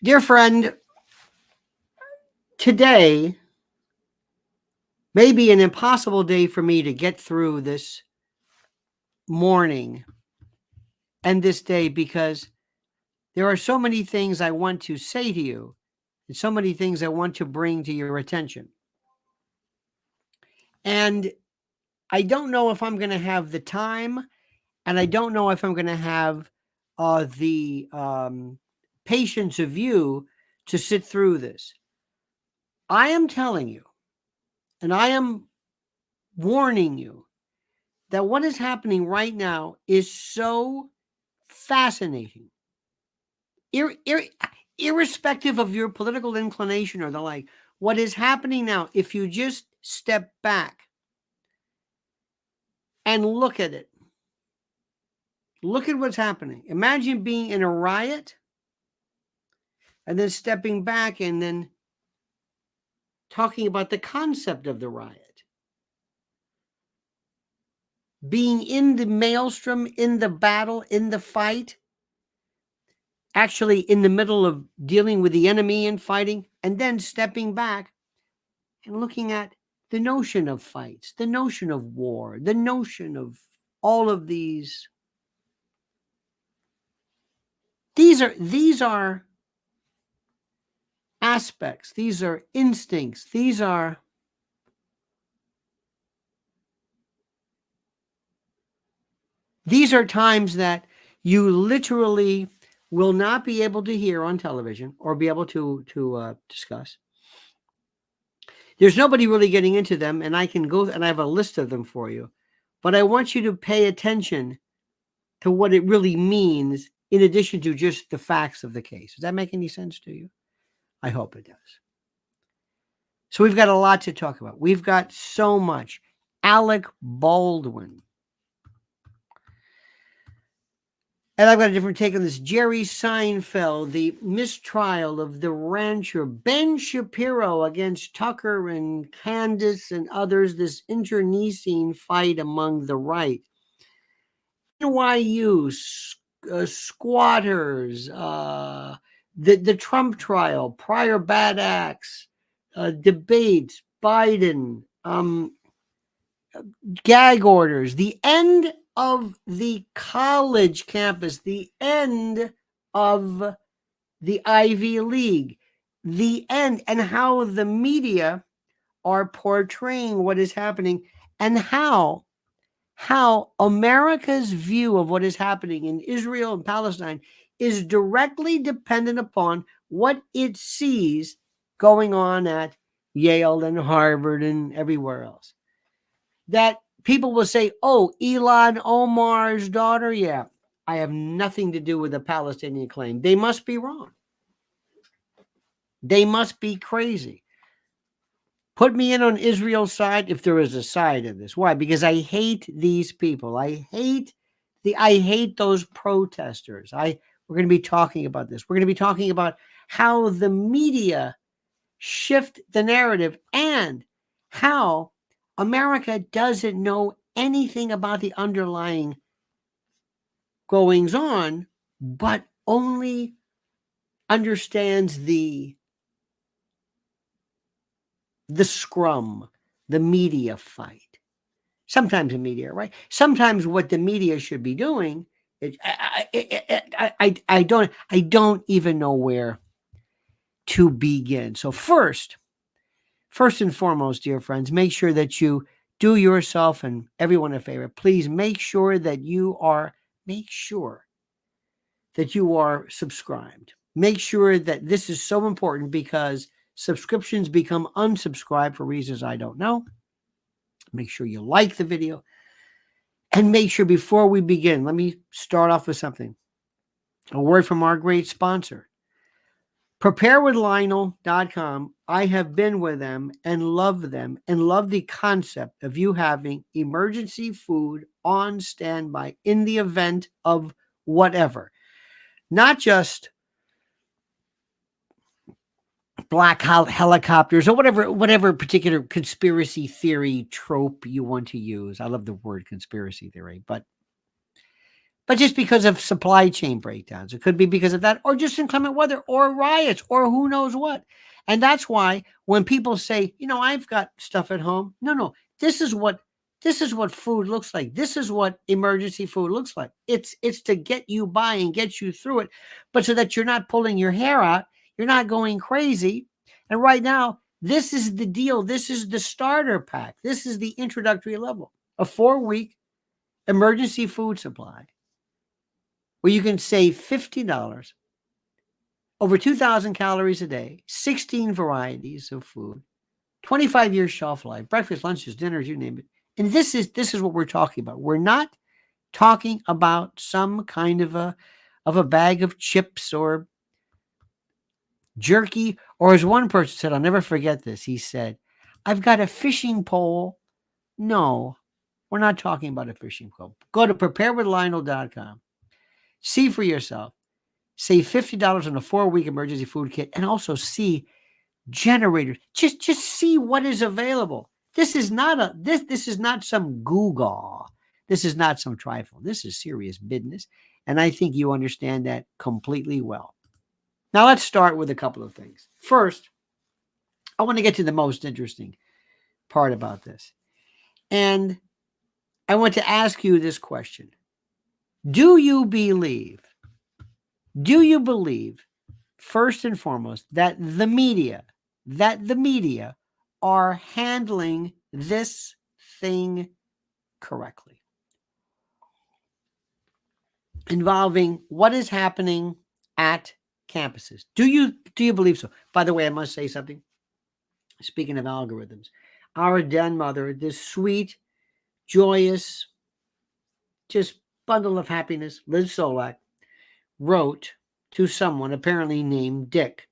Dear friend, today may be an impossible day for me to get through this morning and this day because there are so many things I want to say to you and so many things I want to bring to your attention. And I don't know if I'm going to have the time, and I don't know if I'm going to have the patience of you to sit through this. I am telling you, and I am warning you that what is happening right now is so fascinating. Irrespective of your political inclination or the like, what is happening now, if you just step back and look at it, look at what's happening. Imagine being in a riot and then stepping back and then talking about the concept of the riot. Being in the maelstrom, in the battle, in the fight, actually in the middle of dealing with the enemy and fighting, and then stepping back and looking at the notion of fights, the notion of war, the notion of all of these. These are aspects, these are instincts, these are times that you literally will not be able to hear on television or be able to discuss. There's nobody really getting into them, and I can go and I have a list of them for you. But I want you to pay attention to what it really means in addition to just the facts of the case. Does that make any sense to you? I hope it does. So we've got a lot to talk about. We've got so much. Alec Baldwin. And I've got a different take on this. Jerry Seinfeld, the mistrial of the rancher. Ben Shapiro against Tucker and Candace and others. This internecine fight among the right. NYU, squatters, the Trump trial, prior bad acts, debates, Biden, gag orders, the end of the college campus, the end of the Ivy League, the end, and how the media are portraying what is happening, and how America's view of what is happening in Israel and Palestine is directly dependent upon what it sees going on at Yale and Harvard and everywhere else. That people will say, oh, Ilhan Omar's daughter, yeah, I have nothing to do with the Palestinian claim. They must be wrong. They must be crazy. Put me in on Israel's side if there is a side of this. Why? Because I hate these people. I hate those protesters. We're going to be talking about this. We're going to be talking about how the media shift the narrative and how America doesn't know anything about the underlying goings on, but only understands the scrum, the media fight. Sometimes the media, right? Sometimes what the media should be doing, I don't even know where to begin. So first and foremost, dear friends, make sure that you do yourself and everyone a favor. Please make sure that you are subscribed. Make sure that this is so important because subscriptions become unsubscribed for reasons I don't know. Make sure you like the video. And make sure before we begin, let me start off with something. A word from our great sponsor. PrepareWithLionel.com. I have been with them and love the concept of you having emergency food on standby in the event of whatever. Not just black helicopters or whatever particular conspiracy theory trope you want to use. I love the word conspiracy theory, but but just because of supply chain breakdowns. It could be because of that, or just inclement weather, or riots, or who knows what. And that's why when people say, I've got stuff at home. No, this is what food looks like. This is what emergency food looks like. It's to get you by and get you through it, but so that you're not pulling your hair out, you're not going crazy. And right now, this is the deal. This is the starter pack. This is the introductory level. A 4-week emergency food supply where you can save $50, over 2,000 calories a day, 16 varieties of food, 25-year shelf life, breakfast, lunches, dinners, you name it. And this is what we're talking about. We're not talking about some kind of a bag of chips or jerky, or as one person said, I'll never forget this. He said, I've got a fishing pole. No, we're not talking about a fishing pole. Go to preparewithlionel.com. See for yourself. Save $50 on a 4-week emergency food kit, and also see generators. Just see what is available. This is not this is not some goo-gaw. This is not some trifle. This is serious business, and I think you understand that completely well. Now let's start with a couple of things. First, I want to get to the most interesting part about this. And I want to ask you this question. Do you believe, first and foremost, that the media are handling this thing correctly? Involving what is happening at campuses. Do you believe so? By the way, I must say something. Speaking of algorithms, our den mother, this sweet, joyous, just bundle of happiness, Liz Solak, wrote to someone apparently named Dick.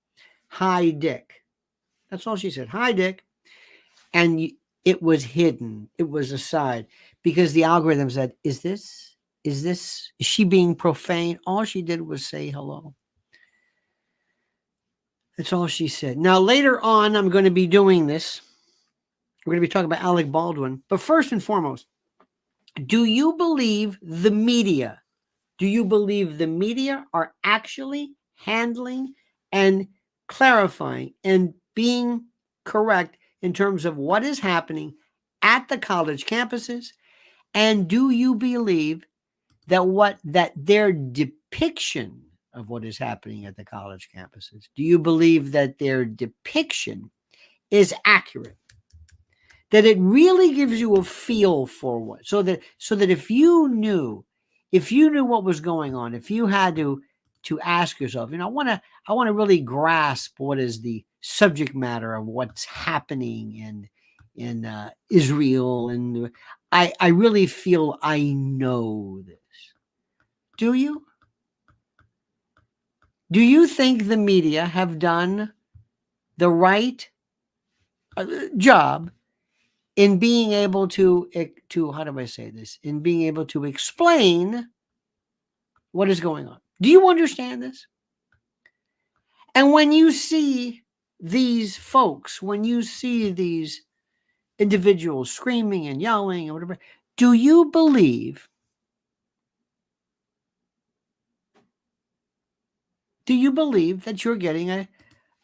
Hi, Dick. That's all she said. Hi, Dick. And it was hidden. It was aside because the algorithm said, is she being profane? All she did was say hello. That's all she said. Now, later on, I'm going to be doing this. We're going to be talking about Alec Baldwin. But first and foremost, do you believe the media? Do you believe the media are actually handling and clarifying and being correct in terms of what is happening at the college campuses? And do you believe that their depiction of what is happening at the college campuses, do you believe that their depiction is accurate? That it really gives you a feel for what, so that if you knew what was going on, if you had to ask yourself, I want to really grasp what is the subject matter of what's happening in Israel, and I really feel I know this. Do you? Do you think the media have done the right job in being able to, how do I say this? In being able to explain what is going on? Do you understand this? And when you see these folks, when you see these individuals screaming and yelling and whatever, do you believe that you're getting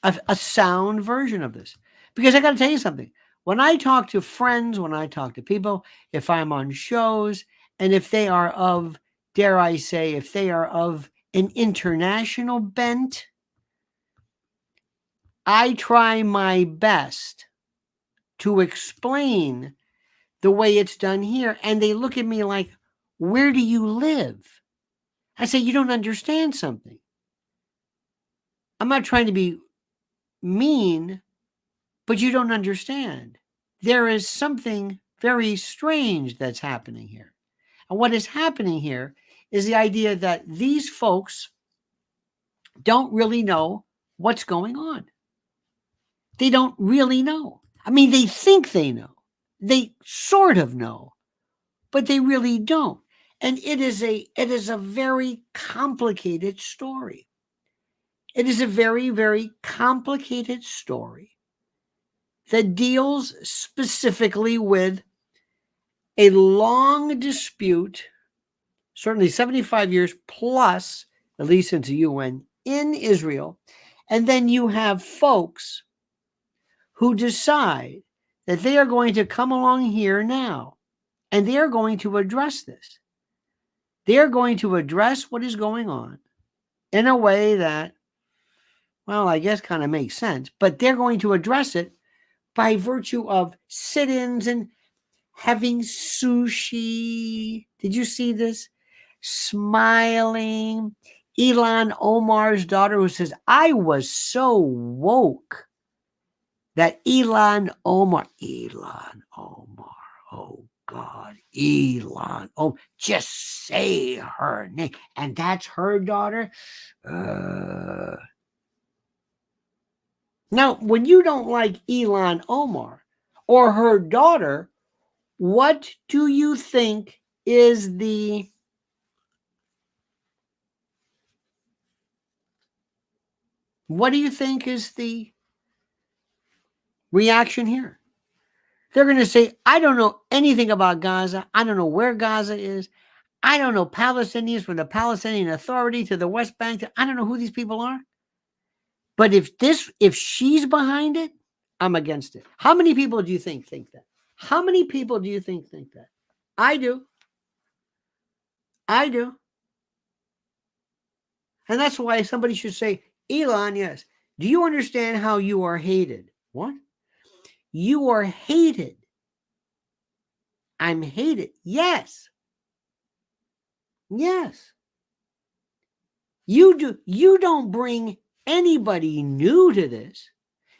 a sound version of this? Because I got to tell you something. When I talk to friends, when I talk to people, if I'm on shows, and if they are of, dare I say, if they are of an international bent, I try my best to explain the way it's done here. And they look at me like, where do you live? I say, you don't understand something. I'm not trying to be mean, but you don't understand. There is something very strange that's happening here. And what is happening here is the idea that these folks don't really know what's going on. They don't really know. I mean, they think they know. They sort of know, but they really don't. And it is a very complicated story. It is a very, very complicated story that deals specifically with a long dispute certainly 75 years plus, at least since the UN, in Israel. And then you have folks who decide that they are going to come along here now and they are going to address this. They are going to address what is going on in a way that, well, I guess kind of makes sense, but they're going to address it by virtue of sit-ins and having sushi. Did you see this? Smiling. Elon Omar's daughter, who says, I was so woke that Elon Omar, oh God, Elon, oh, just say her name. And that's her daughter. Now, when you don't like Elon Omar or her daughter, what do you think is the reaction here? They're going to say, I don't know anything about Gaza. I don't know where Gaza is. I don't know Palestinians from the Palestinian Authority to the West Bank. I don't know who these people are. But if she's behind it, I'm against it. How many people do you think that? How many people do you think that? I do. And that's why somebody should say, Elon, yes. Do you understand how you are hated? What? You are hated. I'm hated. Yes. Yes. You don't bring anybody new to this.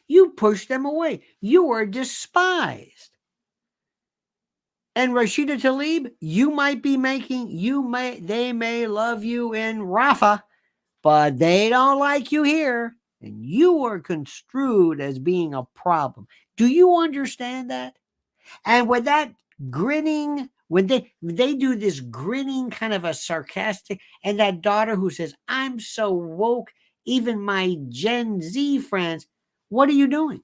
You push them away. You are despised. And Rashida Tlaib, they may love you in Rafah, but they don't like you here. And you are construed as being a problem. Do you understand that? And with that grinning, when they do this grinning kind of a sarcastic, and that daughter who says, I'm so woke, even my Gen Z friends, what are you doing?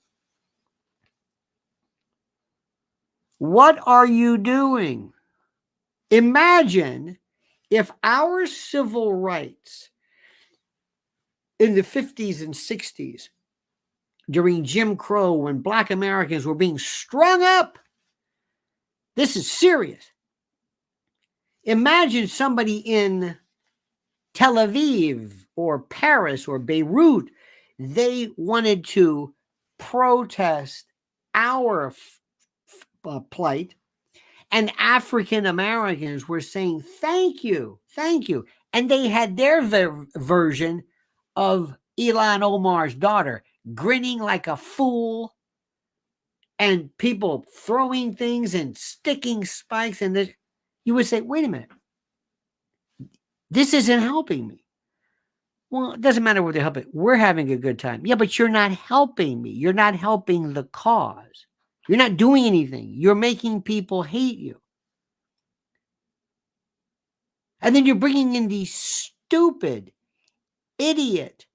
What are you doing? Imagine if our civil rights in the 50s and 60s, during Jim Crow, when Black Americans were being strung up. This is serious. Imagine somebody in Tel Aviv or Paris or Beirut, they wanted to protest our plight, and African Americans were saying, thank you. And they had their version of Elon Omar's daughter, grinning like a fool, and people throwing things and sticking spikes. And this, you would say, wait a minute, this isn't helping me. Well, it doesn't matter what they're helping. We're having a good time. Yeah, but you're not helping me. You're not helping the cause. You're not doing anything. You're making people hate you. And then you're bringing in these stupid, idiot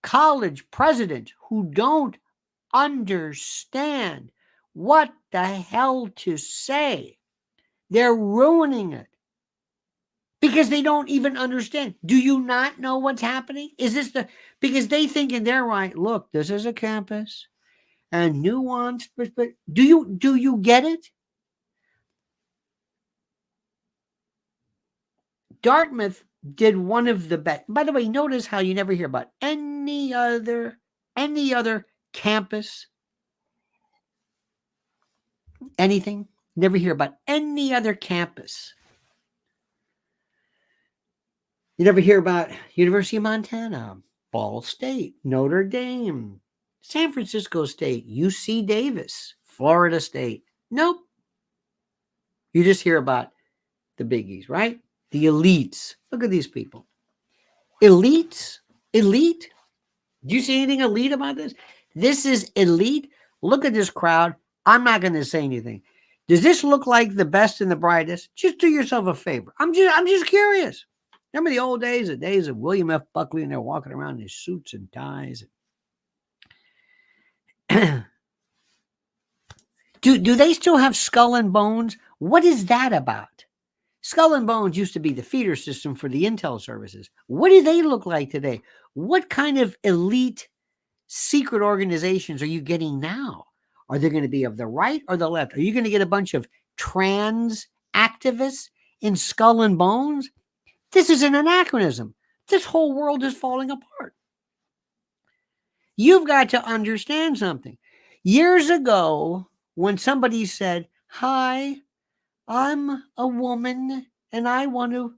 college presidents who don't understand what the hell to say. They're ruining it because they don't even understand. Do you not know what's happening? Because they think in their right, look, this is a campus and nuanced, but do you get it? Dartmouth did one of the best. By the way, notice how you never hear about any other campus, anything. Never hear about any other campus. You never hear about University of Montana, Ball State, Notre Dame, San Francisco State, UC Davis, Florida State. Nope. You just hear about the biggies, right? The elites. Look at these people. Elites? Elite? Do you see anything elite about this? This is elite. Look at this crowd. I'm not going to say anything. Does this look like the best and the brightest? Just do yourself a favor. I'm just curious. Remember the old days, the days of William F. Buckley, and they're walking around in his suits and ties. Do they still have skull and bones? What is that about? Skull and Bones used to be the feeder system for the intel services. What do they look like today? What kind of elite secret organizations are you getting now? Are they going to be of the right or the left? Are you going to get a bunch of trans activists in Skull and Bones? This is an anachronism. This whole world is falling apart. You've got to understand something. Years ago, when somebody said, "Hi, I'm a woman and I want to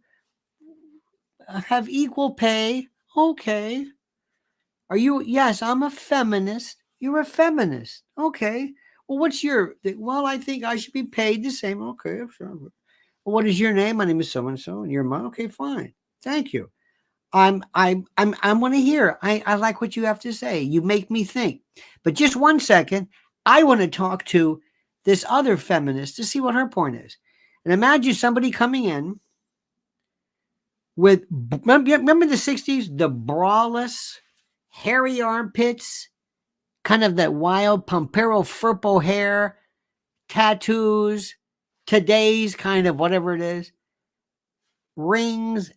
have equal pay." Okay. Are you? Yes, I'm a feminist. You're a feminist. Okay. Well, what's your? Well, I think I should be paid the same. Okay, sure. Well, what is your name? My name is so and so, and your mom. Okay, fine. Thank you. I want to hear. I like what you have to say. You make me think. But just one second, I want to talk to this other feminist to see what her point is. And imagine somebody coming in with, remember the 60s, the braless, hairy armpits, kind of that wild Pompero Furpo hair, tattoos, today's kind of whatever it is, rings.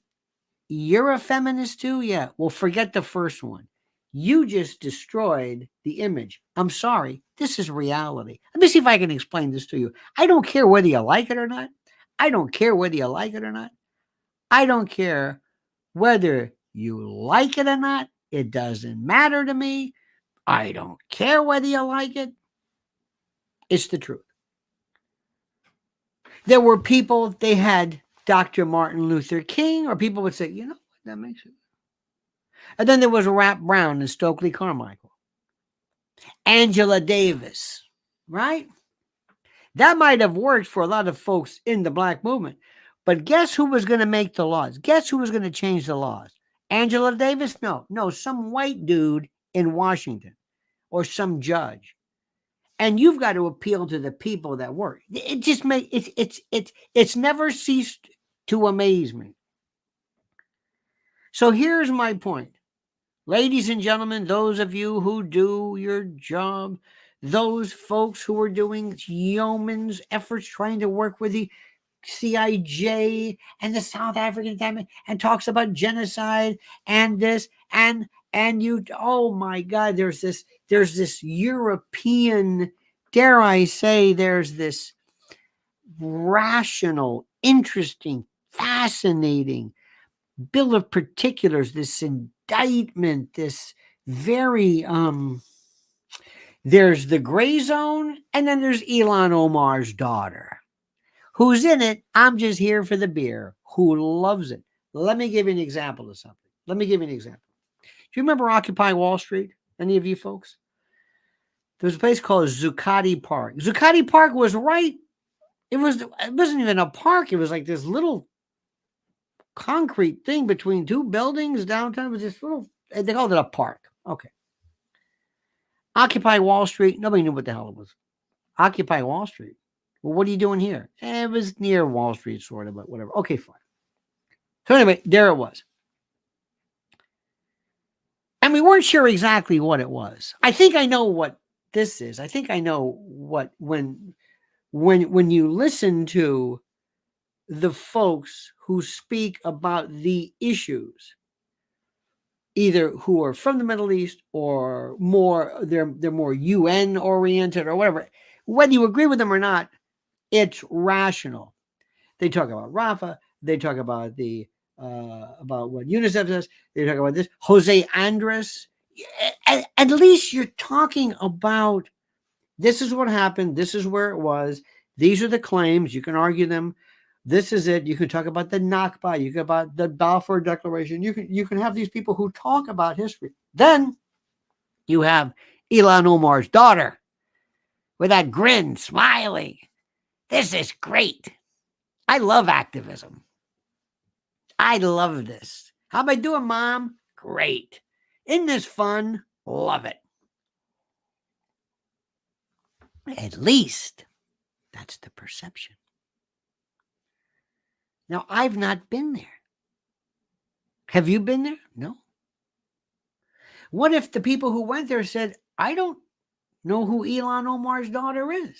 You're a feminist too? Yeah. Well, forget the first one. You just destroyed the image. I'm sorry. This is reality. Let me see if I can explain this to you. I don't care whether you like it or not. I don't care whether you like it or not. I don't care whether you like it or not. It doesn't matter to me. I don't care whether you like it. It's the truth. There were people, they had Dr. Martin Luther King, or people would say, you know, that makes it. And then there was Rap Brown and Stokely Carmichael. Angela Davis, right? That might have worked for a lot of folks in the black movement. But guess who was going to make the laws? Guess who was going to change the laws? Angela Davis? No, some white dude in Washington or some judge. And you've got to appeal to the people that work. It just makes it's never ceased to amaze me. So here's my point. Ladies and gentlemen, those of you who do your job, those folks who are doing yeoman's efforts trying to work with the CIJ and the South African government and talks about genocide and this and you, oh my God, there's this European, dare I say, there's this rational, interesting, fascinating bill of particulars, this indictment, this very there's the gray zone, and then there's Ilhan Omar's daughter. Who's in it? I'm just here for the beer. Who loves it? Let me give you an example of something. Do you remember Occupy Wall Street? Any of you folks? There was a place called Zuccotti Park. Zuccotti Park was right. It wasn't even a park. It was like this little concrete thing between two buildings downtown. It was this little, they called it a park. Okay. Occupy Wall Street. Nobody knew what the hell it was. Occupy Wall Street. Well, what are you doing here? It was near Wall Street, sort of, but whatever. Okay, fine. So anyway, there it was. And we weren't sure exactly what it was. I think I know what this is. I think I know what when you listen to the folks who speak about the issues, either who are from the Middle East or more, they're more UN oriented or whatever. Whether you agree with them or not, it's rational. They talk about Rafah. They talk about about what UNICEF does. They talk about this. Jose Andres. At least you're talking about this is what happened. This is where it was. These are the claims. You can argue them. This is it. You can talk about the Nakba. You can about the Balfour Declaration. You can have these people who talk about history. Then you have Ilhan Omar's daughter with that grin, smiling. This is great. I love activism. I love this. How am I doing, Mom? Great. Isn't this fun? Love it. At least that's the perception. Now, I've not been there. Have you been there? No. What if the people who went there said, I don't know who Ilhan Omar's daughter is?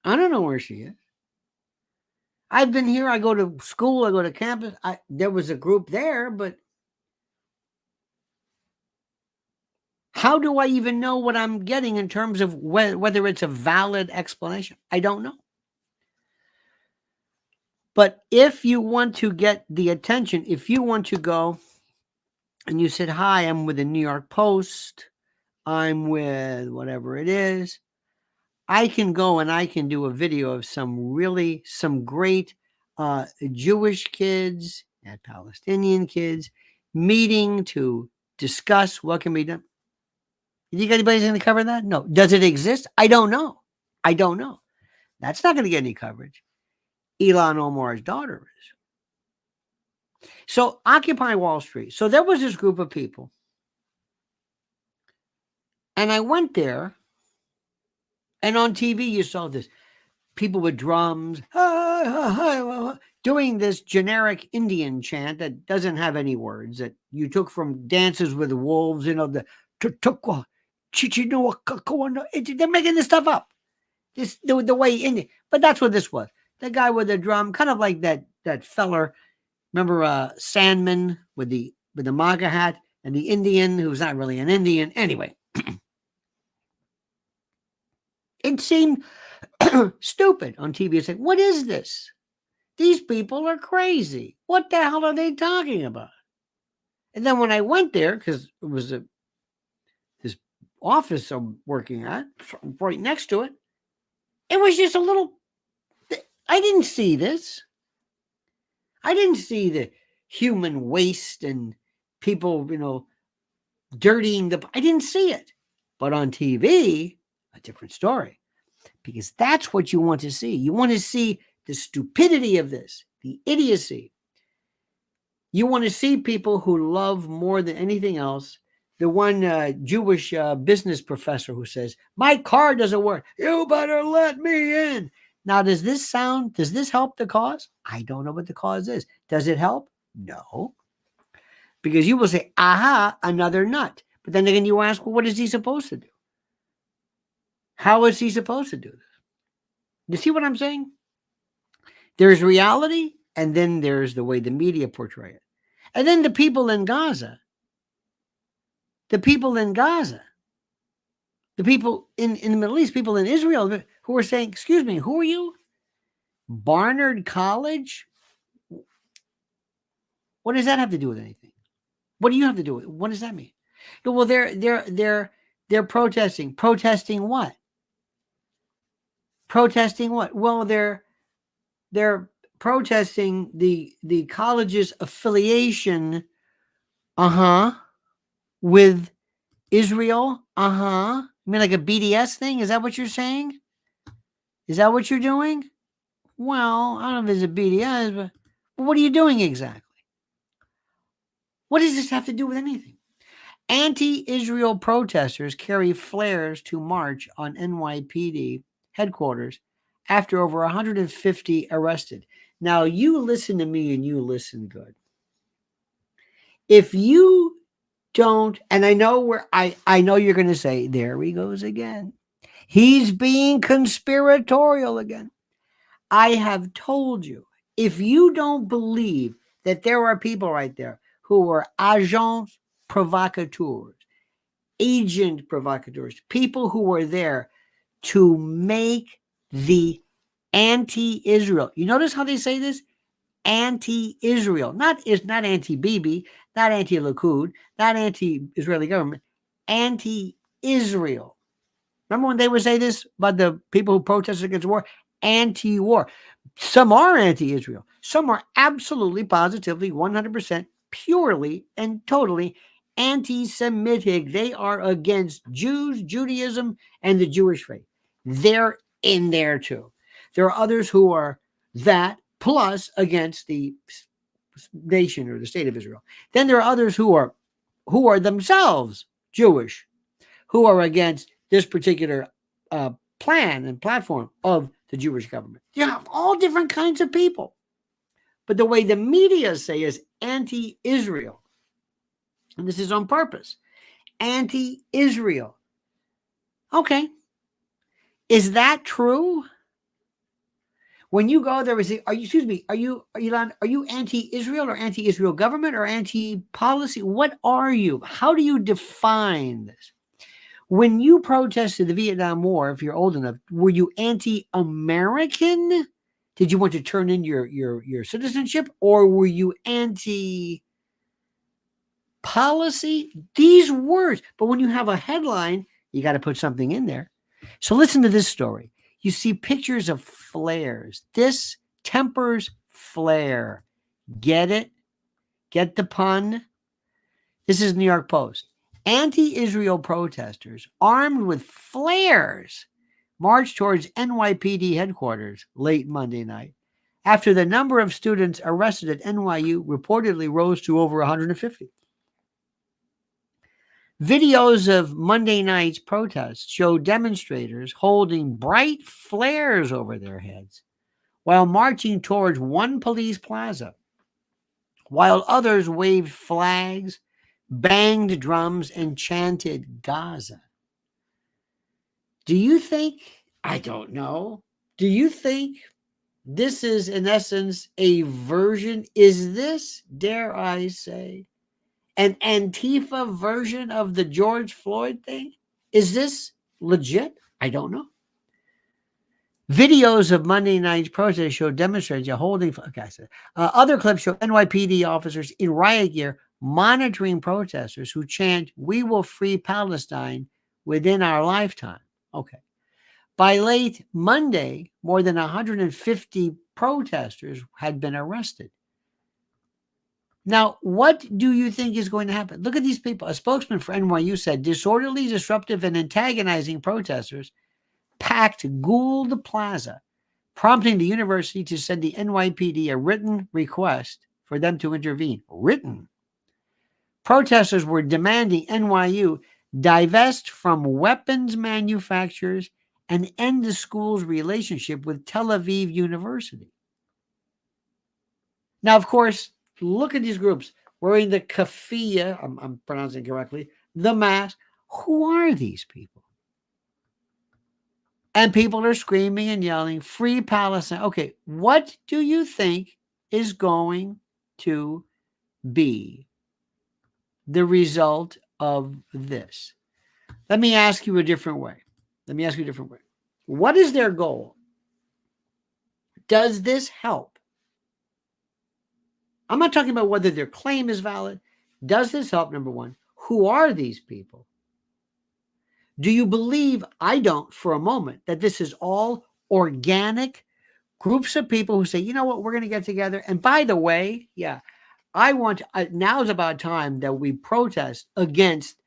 I don't know where she is. I've been here. I go to school. I go to campus. There was a group there, but how do I even know what I'm getting in terms of whether it's a valid explanation? I don't know. But if you want to get the attention, if you want to go and you said, hi, I'm with the New York Post, I'm with whatever it is, I can go and I can do a video of some great Jewish kids and Palestinian kids meeting to discuss what can be done. You think anybody's going to cover that? No. Does it exist? I don't know. I don't know. That's not going to get any coverage. Ilhan Omar's daughter is. So Occupy Wall Street. So there was this group of people. And I went there. And on TV, you saw this. People with drums. Doing this generic Indian chant that doesn't have any words that you took from Dances with Wolves. You know, the they're making this stuff up. This the way Indian. But that's what this was. The guy with the drum, kind of like that feller. Remember Sandman with the MAGA hat and the Indian who's not really an Indian. Anyway, it seemed stupid on TV. It's like, what is this? These people are crazy. What the hell are they talking about? And then when I went there, because it was this office I'm working at, right next to it, it was just a little. I didn't see this. I didn't see the human waste and people, dirtying the. I didn't see it. But on TV, a different story. Because that's what you want to see. You want to see the stupidity of this, the idiocy. You want to see people who love more than anything else. The one Jewish business professor who says, my card doesn't work. You better let me in. Now, does this help the cause? I don't know what the cause is. Does it help? No. Because you will say, aha, another nut. But then again, you ask, well, what is he supposed to do? How is he supposed to do this? You see what I'm saying? There's reality, and then there's the way the media portray it. And then the people in Gaza, the people in the Middle East, people in Israel who are saying, excuse me, who are you? Barnard College? What does that have to do with anything? What do you have to do with it? What does that mean? Well, they're protesting. Protesting what? Protesting what? Well, they're protesting the college's affiliation, with Israel, You mean like a BDS thing? Is that what you're saying? Is that what you're doing? Well, I don't know if it's a BDS, but what are you doing exactly? What does this have to do with anything? Anti-Israel protesters carry flares to march on NYPD headquarters after over 150 arrested. Now, you listen to me and you listen good. If you don't, and I know I know you're going to say, there he goes again. He's being conspiratorial again. I have told you, if you don't believe that there are people right there who are agents provocateurs, agent provocateurs, people who are there to make the anti-Israel. You notice how they say this? Anti-Israel. Not anti-Bibi, not anti-Likud, not anti-Israeli government, anti-Israel. Remember when they would say this about the people who protested against war? Anti-war. Some are anti-Israel. Some are absolutely, positively, 100%, purely and totally anti-Semitic. They are against Jews, Judaism, and the Jewish faith. They're in there too. There are others who are that plus against the nation or the state of Israel. Then there are others who are themselves Jewish, who are against this particular plan and platform of the Jewish government. You have all different kinds of people. But the way the media say is anti-Israel. And this is on purpose. Anti-Israel. Okay. Is that true? When you go there, are you, excuse me, are you, Elon, are you anti-Israel or anti-Israel government or anti-policy? What are you? How do you define this? When you protested the Vietnam War, if you're old enough, were you anti-American? Did you want to turn in your citizenship, or were you anti-policy? These words. But when you have a headline, you got to put something in there. So listen to this story. You see pictures of flares. This tempers flare. Get it? Get the pun? This is New York Post. Anti-Israel protesters armed with flares marched towards NYPD headquarters late Monday night after the number of students arrested at NYU reportedly rose to over 150. Videos of Monday night's protests show demonstrators holding bright flares over their heads while marching towards one police plaza, while others waved flags, banged drums, and chanted Gaza. Do you think, I don't know, do you think this is in essence a version? Is this, dare I say, an Antifa version of the George Floyd thing? Is this legit? I don't know. Videos of Monday night's protest show demonstrators holding. Okay, other clips show NYPD officers in riot gear monitoring protesters who chant, "We will free Palestine within our lifetime." Okay. By late Monday, more than 150 protesters had been arrested. Now, what do you think is going to happen? Look at these people. A spokesman for NYU said disorderly, disruptive, and antagonizing protesters packed Gould Plaza, prompting the university to send the NYPD a written request for them to intervene. Written. Protesters were demanding NYU divest from weapons manufacturers and end the school's relationship with Tel Aviv University. Now, of course, look at these groups wearing the keffiyeh, I'm pronouncing it correctly, the mask. Who are these people? And people are screaming and yelling, "Free Palestine." Okay, what do you think is going to be the result of this? Let me ask you a different way. What is their goal? Does this help? I'm not talking about whether their claim is valid. Does this help? Number one, who are these people? Do you believe, I don't for a moment, that this is all organic groups of people who say, you know what, we're going to get together. And by the way, yeah, now's about time that we protest against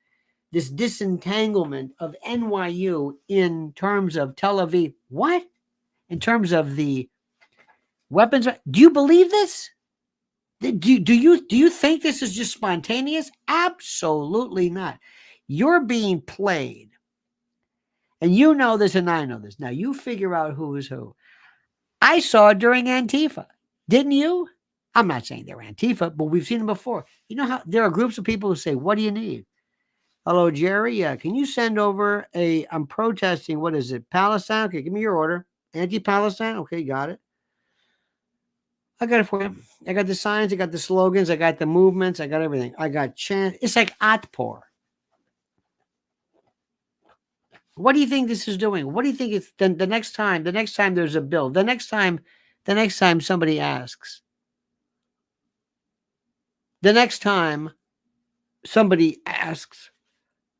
this disentanglement of NYU in terms of Tel Aviv. What? In terms of the weapons? Do you believe this? Do you think this is just spontaneous? Absolutely not. You're being played. And you know this and I know this. Now you figure out who is who. I saw it during Antifa. Didn't you? I'm not saying they're Antifa, but we've seen them before. You know how there are groups of people who say, "What do you need?" "Hello, Jerry. Yeah, can you send over I'm protesting, what is it, Palestine? Okay, give me your order. Anti-Palestine? Okay, got it. I got it for you. I got the signs, I got the slogans, I got the movements, I got everything. I got chant. It's like Atpor. What do you think this is doing? What do you think it's the next time there's a bill, the next time somebody asks, the next time somebody asks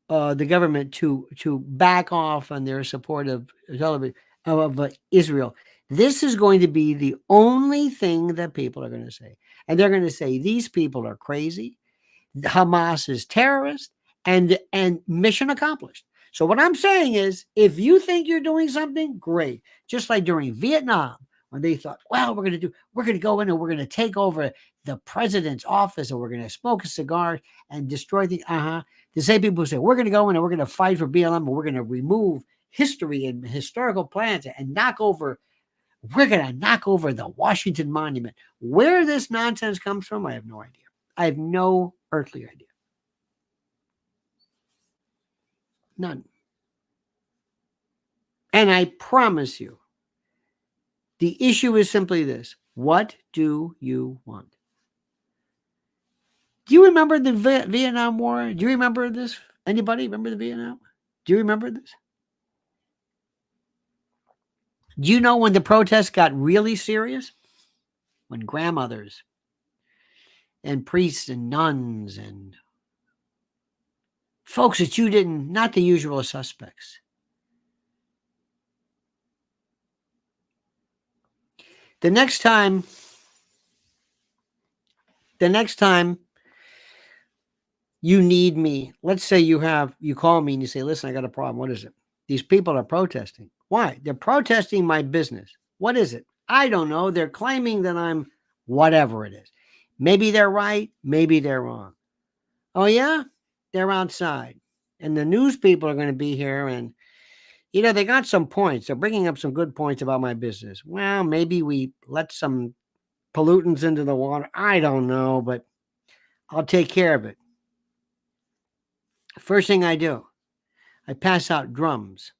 the government to back off on their support of Israel, this is going to be the only thing that people are going to say. And they're going to say, these people are crazy. Hamas is terrorist, and mission accomplished. So what I'm saying is, if you think you're doing something, great. Just like during Vietnam, when they thought, well, we're going to go in and we're going to take over the president's office, and we're going to smoke a cigar and destroy the same people who say, we're going to go in and we're going to fight for BLM, and we're going to remove history and historical plans and we're going to knock over the Washington Monument. Where this nonsense comes from, I have no idea. I have no earthly idea. None. And I promise you, The issue is simply this. What do you want? Do you remember the Vietnam War? Do you remember this? Anybody remember the Vietnam? Do you remember this? Do you know when the protests got really serious? When grandmothers and priests and nuns and folks that you didn't, not the usual suspects. The next time you need me, let's say you call me and you say, listen, I got a problem. What is it? These people are protesting. Why? They're protesting my business. What is it? I don't know. They're claiming that I'm whatever it is. Maybe they're right. Maybe they're wrong. Oh, yeah? They're outside. And the news people are going to be here. And, they got some points. They're bringing up some good points about my business. Well, maybe we let some pollutants into the water. I don't know, but I'll take care of it. First thing I do, I pass out drums.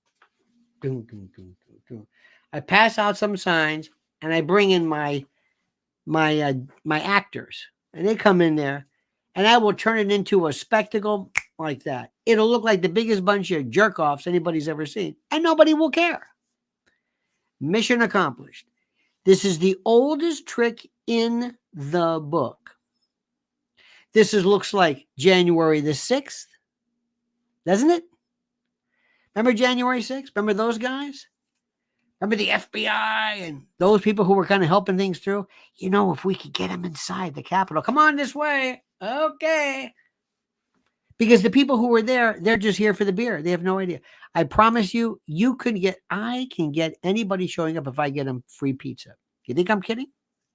I pass out some signs, and I bring in my actors, and they come in there, and I will turn it into a spectacle like that. It'll look like the biggest bunch of jerk-offs anybody's ever seen, and nobody will care. Mission accomplished. This is the oldest trick in the book. This looks like January the 6th, doesn't it? Remember January 6th? Remember those guys? Remember the FBI and those people who were kind of helping things through? If we could get them inside the Capitol, come on this way. Okay. Because the people who were there, they're just here for the beer. They have no idea. I promise you, I can get anybody showing up if I get them free pizza. You think I'm kidding?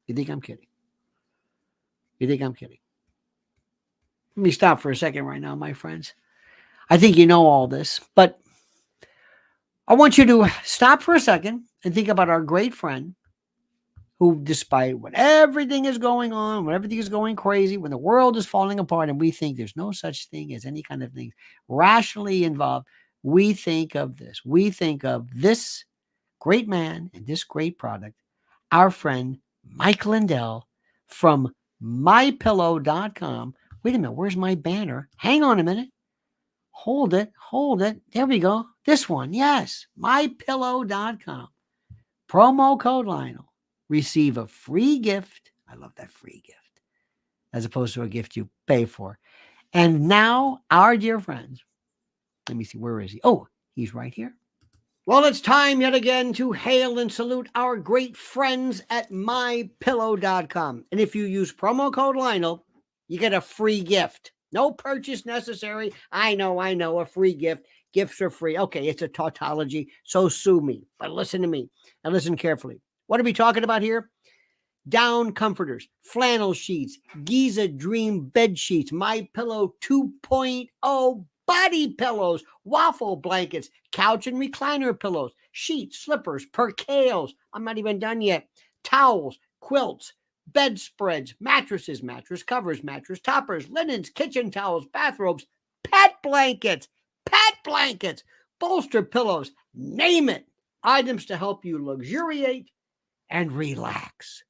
You think I'm kidding? You think I'm kidding? Let me stop for a second right now, my friends. I think you know all this, but I want you to stop for a second and think about our great friend who, despite when everything is going on, when everything is going crazy, when the world is falling apart and we think there's no such thing as any kind of thing rationally involved, we think of this. We think of this great man and this great product, our friend Mike Lindell from mypillow.com. Wait a minute, where's my banner? Hang on a minute. Hold it. There we go. This one, yes, mypillow.com. Promo code Lionel. Receive a free gift. I love that free gift, as opposed to a gift you pay for. And now, our dear friends, let me see, where is he? Oh, he's right here. Well, it's time yet again to hail and salute our great friends at mypillow.com. And if you use promo code Lionel, you get a free gift. No purchase necessary. I know, a free gift. Gifts are free. Okay, it's a tautology, so sue me. But listen to me and listen carefully. What are we talking about here? Down comforters, flannel sheets, Giza Dream bed sheets, My Pillow 2.0 body pillows, waffle blankets, couch and recliner pillows, sheets, slippers, percales. I'm not even done yet. Towels, quilts, bedspreads, mattresses, mattress covers, mattress toppers, linens, kitchen towels, bathrobes, pet blankets, bolster pillows, name it. Items to help you luxuriate and relax.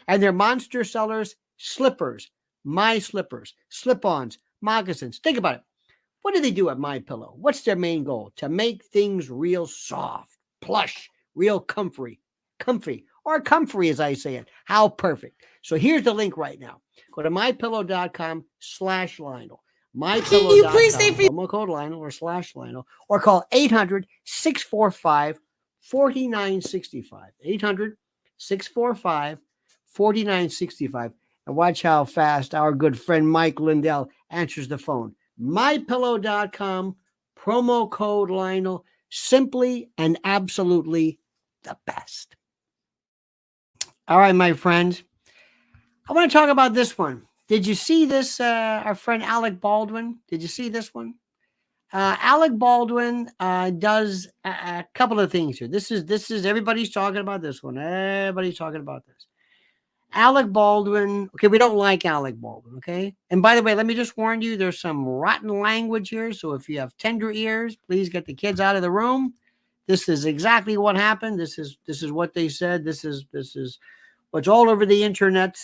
And their monster sellers, slippers, my slippers, slip-ons, moccasins. Think about it. What do they do at My Pillow? What's their main goal? To make things real soft, plush, real comfy, or comfy as I say it. How perfect. So here's the link right now. Go to mypillow.com/Lionel. MyPillow.com, can you please say promo code Lionel or /Lionel, or call 800-645-4965. 800-645-4965. And watch how fast our good friend Mike Lindell answers the phone. MyPillow.com, promo code Lionel, simply and absolutely the best. All right, my friends, I want to talk about this one. Did you see this, our friend Alec Baldwin? Did you see this one? Alec Baldwin does a couple of things here. This is everybody's talking about this one. Everybody's talking about this. Alec Baldwin. Okay, we don't like Alec Baldwin. Okay, and by the way, let me just warn you: there's some rotten language here. So if you have tender ears, please get the kids out of the room This is exactly what happened. This is what they said. This is what's all over the internet.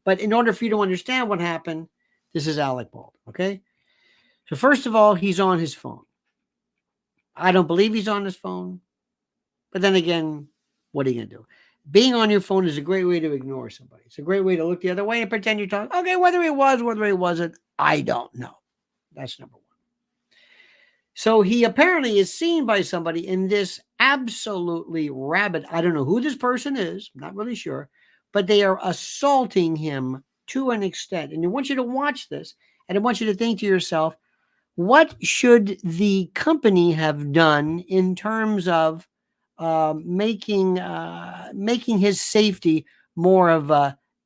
But in order for you to understand what happened, this is Alec Baldwin, okay? So first of all, he's on his phone. I don't believe he's on his phone. But then again, what are you going to do? Being on your phone is a great way to ignore somebody. It's a great way to look the other way and pretend you're talking. Okay, whether he was, whether he wasn't, I don't know. That's number one. So he apparently is seen by somebody in this absolutely rabid, I don't know who this person is, I'm not really sure, but they are assaulting him to an extent. And I want you to watch this, and I want you to think to yourself, what should the company have done in terms of making his safety more of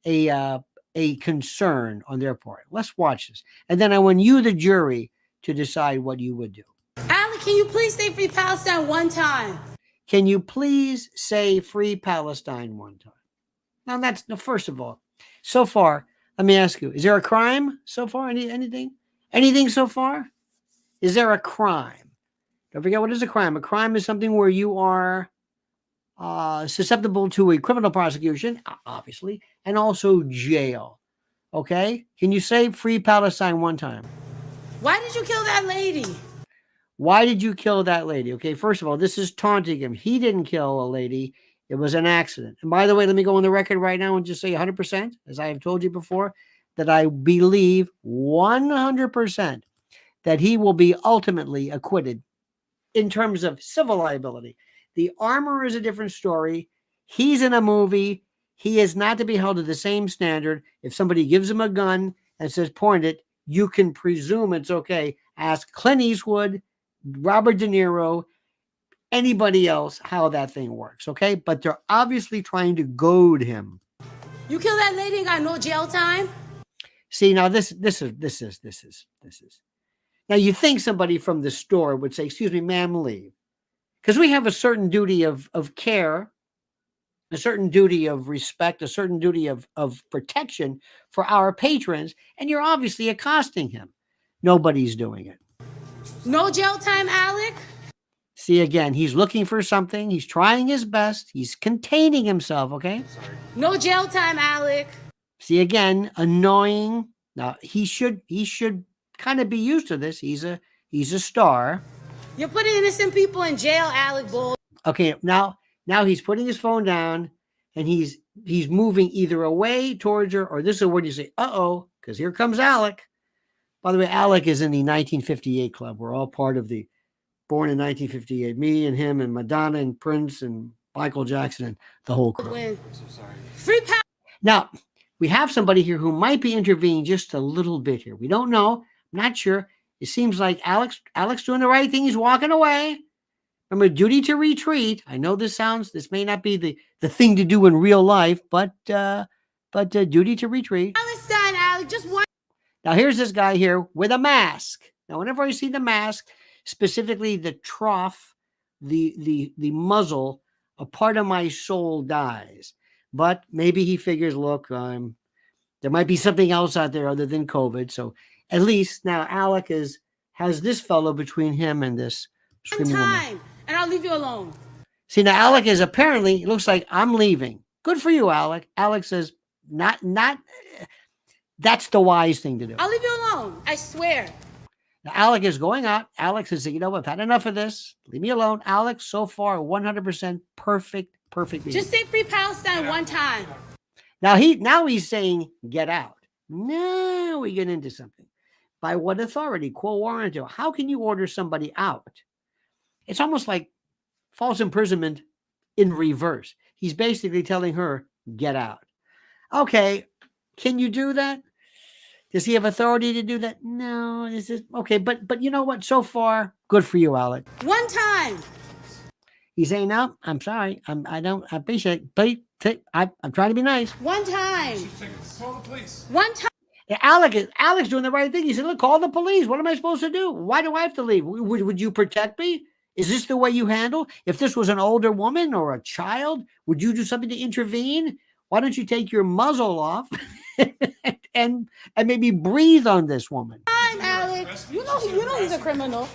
a concern on their part? Let's watch this, and then I want you, the jury, to decide what you would do. Alec, can you please say Free Palestine one time? Can you please say Free Palestine one time? Now that's, no, first of all, so far, let me ask you, is there a crime so far? Anything so far? Is there a crime? Don't forget, what is a crime? A crime is something where you are susceptible to a criminal prosecution, obviously, and also jail. Okay? Can you say Free Palestine one time? Why did you kill that lady? Why did you kill that lady? Okay, first of all, this is taunting him. He didn't kill a lady. It was an accident. And by the way, let me go on the record right now and just say 100%, as I have told you before, that I believe 100% that he will be ultimately acquitted in terms of civil liability. The armor is a different story. He's in a movie. He is not to be held to the same standard. If somebody gives him a gun and says, point it, you can presume it's okay. Ask Clint Eastwood, Robert De Niro, anybody else how that thing works, okay? But they're obviously trying to goad him. You killed that lady and got no jail time? See, now this is. Now you think somebody from the store would say, excuse me, ma'am, leave. Because we have a certain duty of care, a certain duty of respect, a certain duty of protection for our patrons, and you're obviously accosting him. Nobody's doing it. No jail time, Alec? See, again, he's looking for something. He's trying his best. He's containing himself, okay? No jail time, Alec. See, again, annoying. Now, he should kind of be used to this. He's a star. You're putting innocent people in jail, Alec Baldwin. Okay, now he's putting his phone down, and he's moving either away towards her, or this is where you say, uh-oh, because here comes Alec. By the way, Alec is in the 1958 club. We're all part of the born in 1958. Me and him and Madonna and Prince and Michael Jackson and the whole crew. I'm so sorry. Free Palestine. Now, we have somebody here who might be intervening just a little bit here. We don't know. I'm not sure. It seems like Alex doing the right thing. He's walking away. Remember, duty to retreat. I know this may not be the thing to do in real life, but duty to retreat. Palestine, Alec, just one. Now, here's this guy here with a mask. Now, whenever I see the mask, specifically the trough, the muzzle, a part of my soul dies. But maybe he figures, look, there might be something else out there other than COVID. So at least now Alec has this fellow between him and this screaming woman. And I'll leave you alone. See, now Alec is apparently, it looks like I'm leaving. Good for you, Alec. Alec says, not, that's the wise thing to do. I'll leave you alone. I swear. Now, Alec is going out. Alec says, you know what? I've had enough of this. Leave me alone. Alec, so far, 100% perfect. Just say Free Palestine one time. Now he's saying, get out. Now we get into something. By what authority? Quo warranto. How can you order somebody out? It's almost like false imprisonment in reverse. He's basically telling her, get out. Okay, can you do that? Does he have authority to do that? No. Is it okay? But you know what? So far, good for you, Alec. One time. He's saying, no, I'm sorry. I appreciate it. Please, I'm trying to be nice. One time. Call the police. One time. Yeah, Alec's doing the right thing. He said, look, call the police. What am I supposed to do? Why do I have to leave? Would you protect me? Is this the way you handle? If this was an older woman or a child, would you do something to intervene? Why don't you take your muzzle off and maybe breathe on this woman? Time, Alec. You know he's a criminal.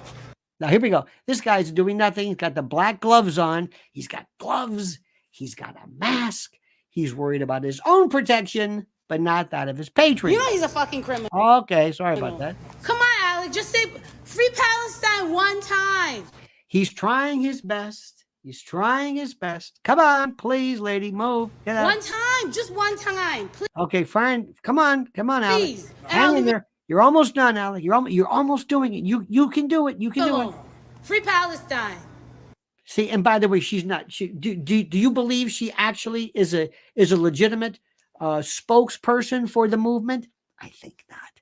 Now, here we go. This guy's doing nothing. He's got the black gloves on. He's got gloves. He's got a mask. He's worried about his own protection, but not that of his patrons. You know he's a fucking criminal. Okay, sorry about that. Come on, Alec. Just say free Palestine one time. He's trying his best. He's trying his best. Come on, please, lady, move. Get out. One time. Just one time. Please. Okay, fine. Come on, Alec. Please. Hang in there. You're almost done, Alec. You're almost doing it. You can do it. You can do it. Free Palestine. See, and by the way, she's not. Do you believe she actually is a legitimate spokesperson for the movement? I think not.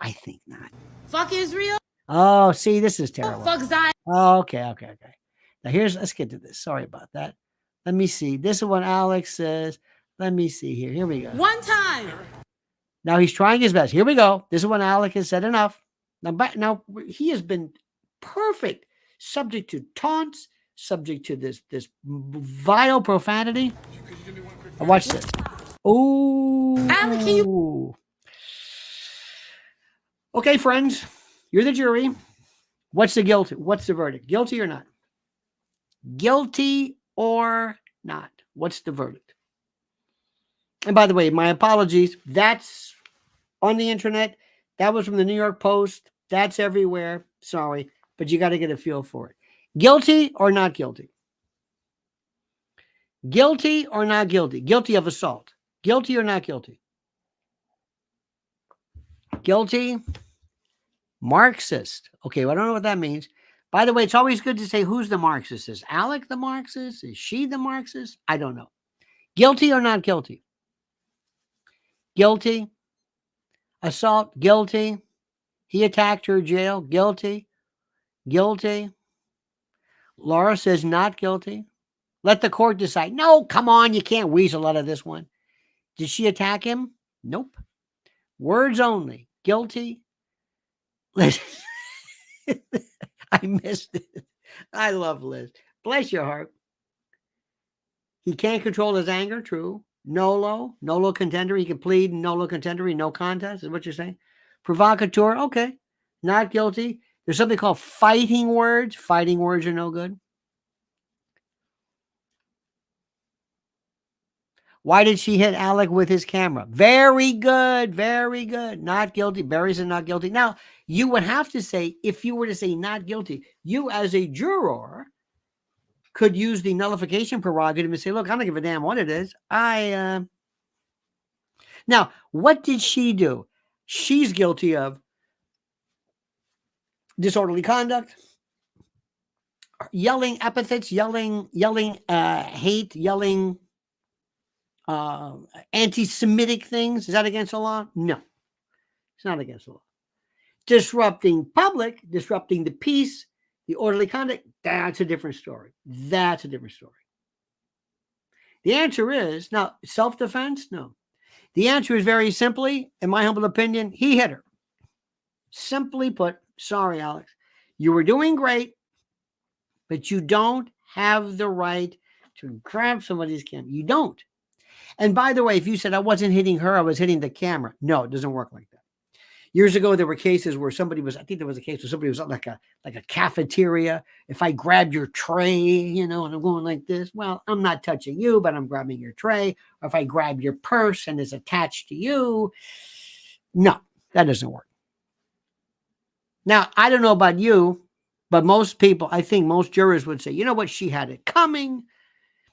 I think not. Fuck Israel. Oh, see, this is terrible. Fuck Zion. Oh, okay. Now let's get to this. Sorry about that. Let me see. This is what Alex says. Let me see here. Here we go. One time. Now he's trying his best. Here we go. This is when Alec has said enough. Now he has been perfect, subject to taunts, subject to this vile profanity. Watch this. Oh, Alec, can you? Okay, friends, you're the jury. What's the guilt? What's the verdict? Guilty or not? Guilty or not? What's the verdict? And by the way, my apologies. That's on the internet. That was from the New York Post. That's everywhere. Sorry, but you got to get a feel for it. Guilty or not guilty? Guilty or not guilty? Guilty of assault. Guilty or not guilty? Guilty. Marxist. Okay, well, I don't know what that means. By the way, it's always good to say who's the Marxist. Is Alec the Marxist? Is she the Marxist? I don't know. Guilty or not guilty? Guilty. Assault, guilty. He attacked her, jail, guilty. Guilty. Laura says not guilty. Let the court decide. No, come on, you can't weasel out of this one. Did she attack him? Nope. Words only. Guilty. Liz. I missed it. I love Liz. Bless your heart. He can't control his anger, true. Nolo contender. He can plead nolo contender, no contest, is what you're saying. Provocateur, okay. Not guilty. There's something called fighting words. Fighting words are no good. Why did she hit Alec with his camera? Very good. Very good. Not guilty. Barry said not guilty. Now, you would have to say, if you were to say not guilty, you as a juror could use the nullification prerogative and say, look, I don't give a damn what it is. Now, what did she do? She's guilty of disorderly conduct, yelling epithets, yelling hate, yelling anti-Semitic things. Is that against the law? No, it's not against the law. Disrupting the peace, the orderly conduct, that's a different story. That's a different story. The answer is, now, self-defense? No. The answer is very simply, in my humble opinion, he hit her. Simply put, sorry, Alex, you were doing great, but you don't have the right to grab somebody's camera. You don't. And by the way, if you said I wasn't hitting her, I was hitting the camera. No, it doesn't work like that. Years ago, there were cases where I think there was a case where somebody was at like a cafeteria. If I grab your tray, and I'm going like this, well, I'm not touching you, but I'm grabbing your tray. Or if I grab your purse and it's attached to you, no, that doesn't work. Now, I don't know about you, but most people, I think most jurors would say, you know what, she had it coming,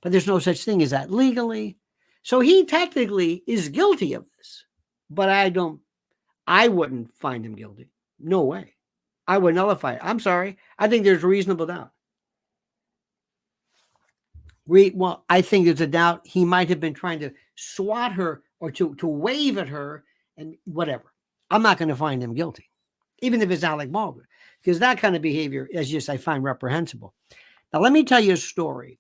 but there's no such thing as that legally. So he technically is guilty of this, but I wouldn't find him guilty. No way. I would nullify it. I'm sorry. I think there's a reasonable doubt. Well, I think there's a doubt he might have been trying to swat her or to wave at her and whatever. I'm not going to find him guilty, even if it's Alec Baldwin, because that kind of behavior is just, I find reprehensible. Now, let me tell you a story,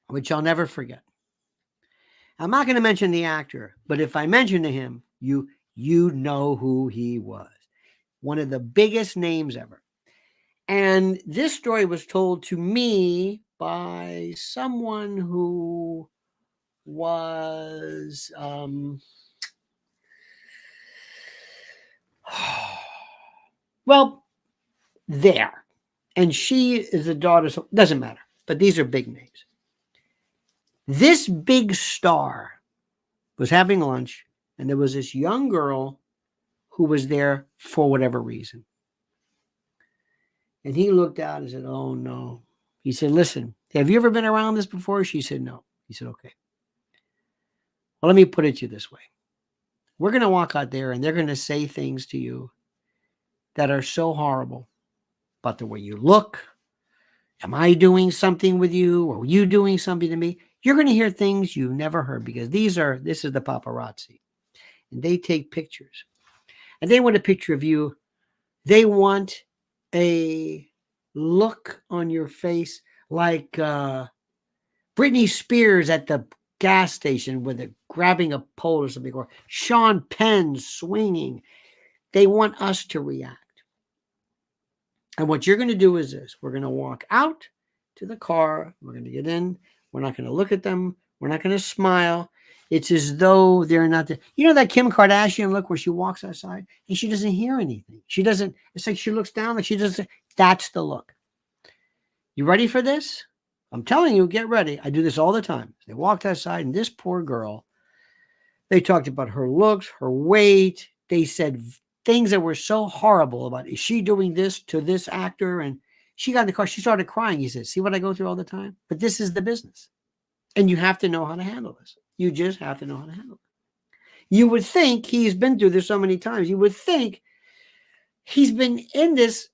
which I'll never forget. I'm not going to mention the actor, but if I mention to him, you know who he was. One of the biggest names ever. And this story was told to me by someone who was well, there. And she is the daughter, so doesn't matter. But these are big names. This big star was having lunch, and there was this young girl who was there for whatever reason. And he looked out and said, oh, no. He said, listen, have you ever been around this before? She said, no. He said, okay. Well, let me put it to you this way. We're going to walk out there, and they're going to say things to you that are so horrible about the way you look. Am I doing something with you? Or are you doing something to me? You're going to hear things you've never heard because this is the paparazzi. And they take pictures. And they want a picture of you. They want a look on your face like Britney Spears at the gas station with it grabbing a pole or something, or Sean Penn swinging. They want us to react. And what you're going to do is this. We're going to walk out to the car. We're going to get in. We're not going to look at them. We're not going to smile. It's as though they're not there. You know that Kim Kardashian look where she walks outside and she doesn't hear anything. She doesn't, it's like she looks down like she doesn't. That's the look. You ready for this? I'm telling you, get ready. I do this all the time. They walked outside and this poor girl, they talked about her looks, her weight. They said things that were so horrible about, is she doing this to this actor? And she got in the car. She started crying. He said, see what I go through all the time? But this is the business. And you have to know how to handle this. You just have to know how to handle it. You would think he's been through this so many times. You would think he's been in this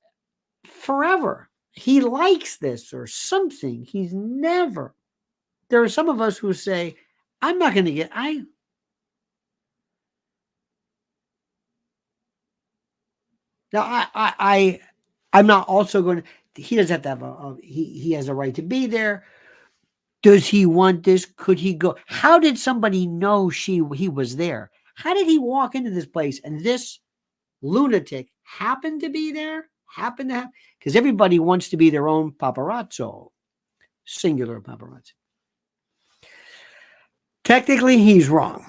forever. He likes this or something. He's never. There are some of us who say, I'm not going to get, Now, I'm not also going to, he doesn't have to have he has a right to be there. Does he want this? Could he go? How did somebody know he was there? How did he walk into this place and this lunatic happened to be there? Happened to have, because everybody wants to be their own paparazzo, singular paparazzi. Technically, he's wrong.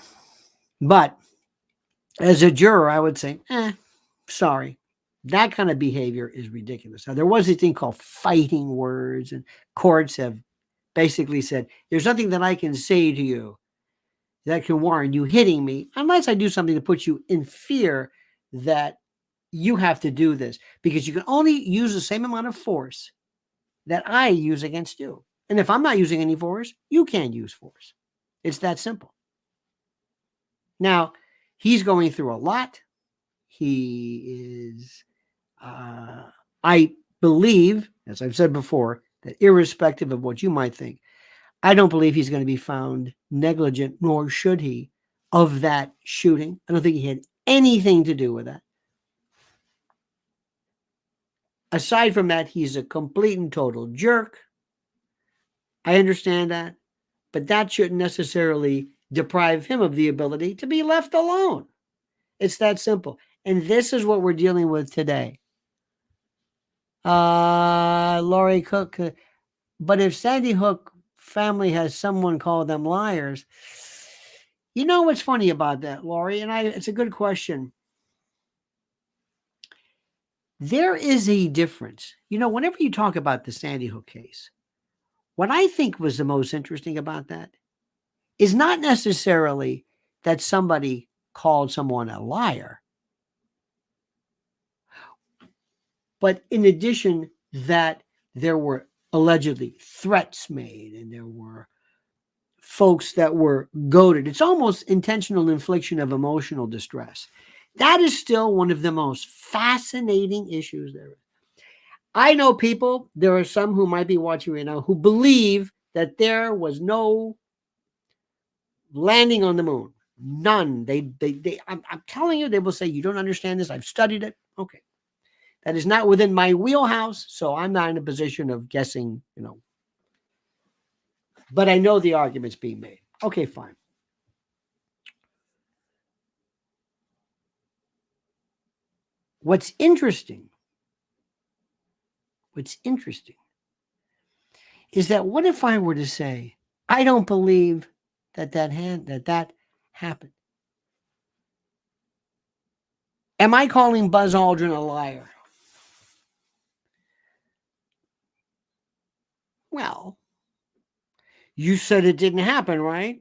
But as a juror, I would say, sorry. That kind of behavior is ridiculous. Now, there was a thing called fighting words, and courts have basically said, there's nothing that I can say to you that can warrant you hitting me unless I do something to put you in fear that you have to do this, because you can only use the same amount of force that I use against you. And if I'm not using any force, you can't use force. It's that simple. Now, he's going through a lot. He is, I believe, as I've said before, that irrespective of what you might think, I don't believe he's going to be found negligent, nor should he, of that shooting. I don't think he had anything to do with that. Aside from that, he's a complete and total jerk. I understand that, but that shouldn't necessarily deprive him of the ability to be left alone. It's that simple. And this is what we're dealing with today. Laurie Cook, but if Sandy Hook family has someone call them liars, you know what's funny about that, Laurie? And it's a good question. There is a difference. You know, whenever you talk about the Sandy Hook case, what I think was the most interesting about that is not necessarily that somebody called someone a liar, but in addition that there were allegedly threats made and there were folks that were goaded. It's almost intentional infliction of emotional distress. That is still one of the most fascinating issues there is. I know people, there are some who might be watching right now who believe that there was no landing on the moon. None. I'm telling you, they will say, you don't understand this. I've studied it. Okay. That is not within my wheelhouse, so I'm not in a position of guessing, but I know the argument's being made. Okay, fine. What's interesting is that what if I were to say, I don't believe that happened? Am I calling Buzz Aldrin a liar? Well, you said it didn't happen, right?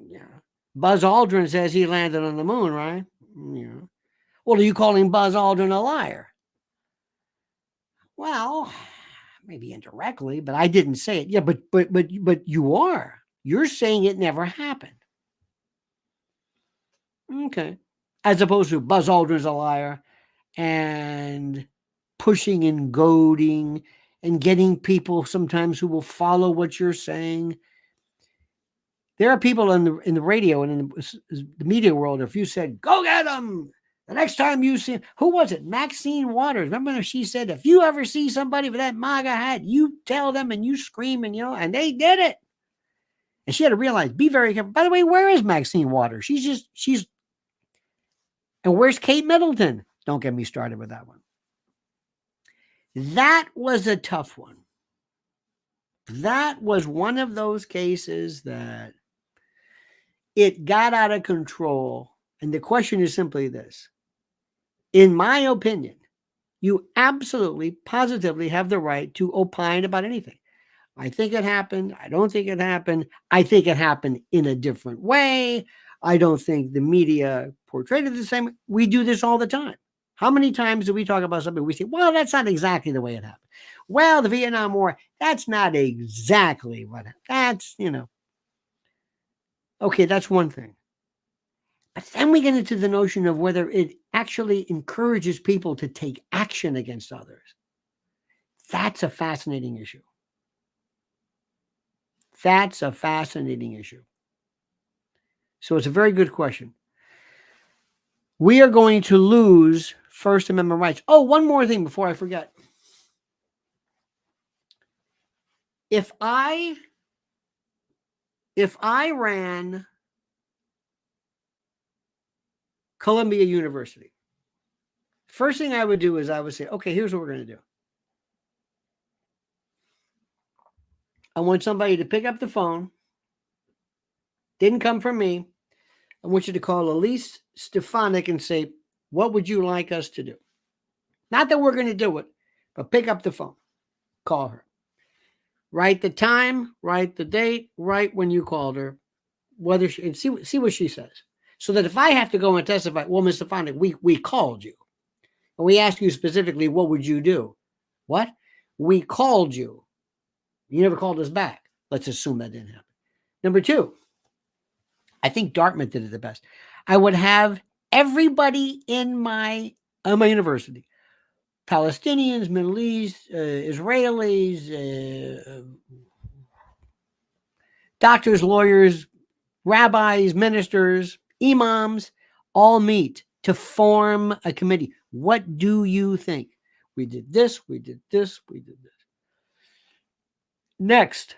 Yeah. Buzz Aldrin says he landed on the moon, right? Yeah. Well, are you calling Buzz Aldrin a liar? Well, maybe indirectly, but I didn't say it. Yeah, but you are. You're saying it never happened. Okay. As opposed to Buzz Aldrin's a liar and pushing and goading and getting people sometimes who will follow what you're saying. There are people in the radio and in the media world. If you said, "Go get them," the next time you see, who was it? Maxine Waters. Remember she said, "If you ever see somebody with that MAGA hat, you tell them and you scream and and they did it." And she had to realize, be very careful. By the way, where is Maxine Waters? She's. And where's Kate Middleton? Don't get me started with that one. That was a tough one. That was one of those cases that it got out of control. And the question is simply this. In my opinion, you absolutely, positively have the right to opine about anything. I think it happened. I don't think it happened. I think it happened in a different way. I don't think the media portrayed it the same way. We do this all the time. How many times do we talk about something? We say, well, that's not exactly the way it happened. Well, the Vietnam War, that's not exactly what happened. That's, okay, that's one thing. But then we get into the notion of whether it actually encourages people to take action against others. That's a fascinating issue. That's a fascinating issue. So it's a very good question. We are going to lose First Amendment rights. Oh, one more thing before I forget. If I ran Columbia University, first thing I would do is I would say, okay, here's what we're going to do. I want somebody to pick up the phone. Didn't come from me. I want you to call Elise Stefanik and say, what would you like us to do? Not that we're going to do it, but pick up the phone. Call her. Write the time, write the date, write when you called her, whether she, and see what she says. So that if I have to go and testify, well, Ms. Stefanik, we called you. And we asked you specifically, what would you do? What? We called you. You never called us back. Let's assume that didn't happen. Number two, I think Dartmouth did it the best. I would have everybody in my university, Palestinians, Middle East, Israelis, doctors, lawyers, rabbis, ministers, imams, all meet to form a committee. What do you think? We did this, we did this, we did this. Next,